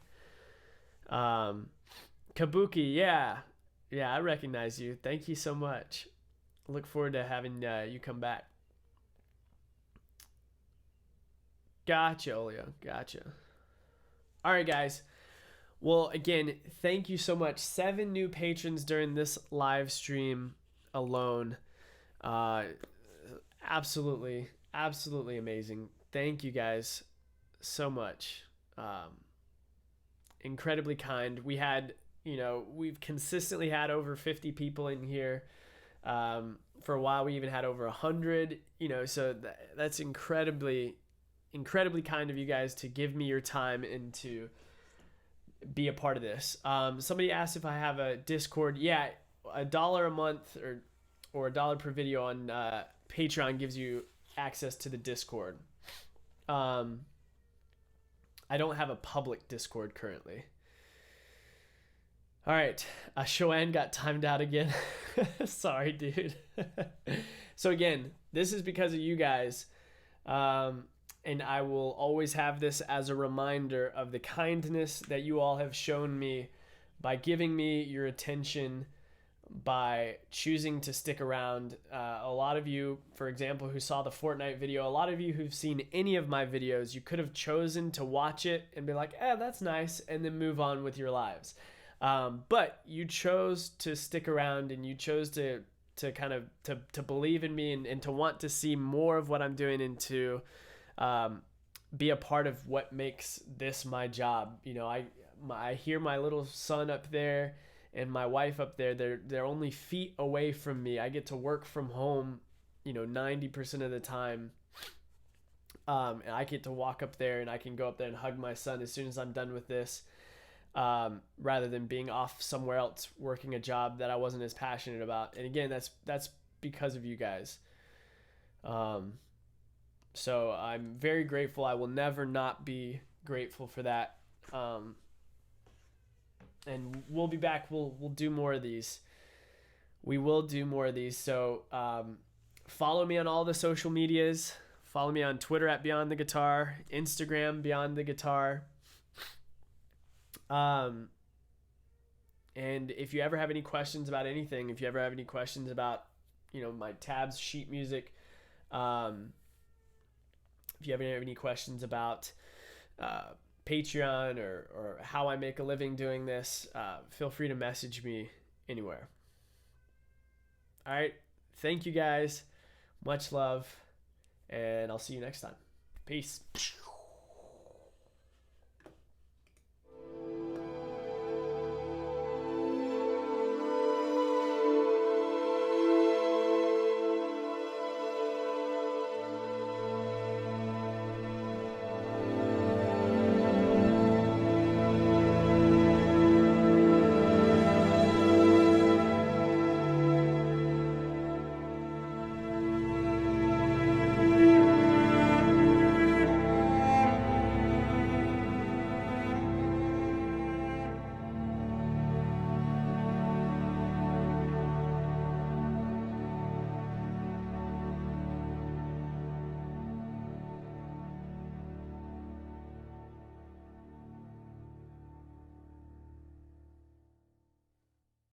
Kabuki, yeah, I recognize you. Thank you so much. Look forward to having you come back. Gotcha, Olio. Gotcha. All right, guys. Well, again, thank you so much. 7 new patrons during this live stream alone. Absolutely amazing. Thank you guys so much. Incredibly kind. We've consistently had over 50 people in here. For a while, we even had over 100. So that's incredibly kind of you guys to give me your time and to be a part of this. Somebody asked if I have a Discord. Yeah, $1 a month or $1 per video on Patreon gives you access to the Discord. I don't have a public Discord currently. All right, Shoan got timed out again. Sorry, dude. So again, this is because of you guys. And I will always have this as a reminder of the kindness that you all have shown me by giving me your attention by choosing to stick around. A lot of you, for example, who saw the Fortnite video, a lot of you who've seen any of my videos, you could have chosen to watch it and be like, that's nice, and then move on with your lives. But you chose to stick around, and you chose to kind of to believe in me, and to want to see more of what I'm doing, and to be a part of what makes this my job. You know, I hear my little son up there and my wife up there. They're only feet away from me. I get to work from home, 90% of the time. And I get to walk up there, and I can go up there and hug my son as soon as I'm done with this, rather than being off somewhere else working a job that I wasn't as passionate about. And again, that's because of you guys. So I'm very grateful. I will never not be grateful for that. And we'll be back. We'll do more of these. We will do more of these. So follow me on all the social medias. Follow me on Twitter at Beyond the Guitar, Instagram Beyond the Guitar. And if you ever have any questions about anything, if you ever have any questions about, my tabs, sheet music, if you ever have any questions about Patreon or how I make a living doing this, feel free to message me anywhere. All right. Thank you guys. Much love. And I'll see you next time. Peace.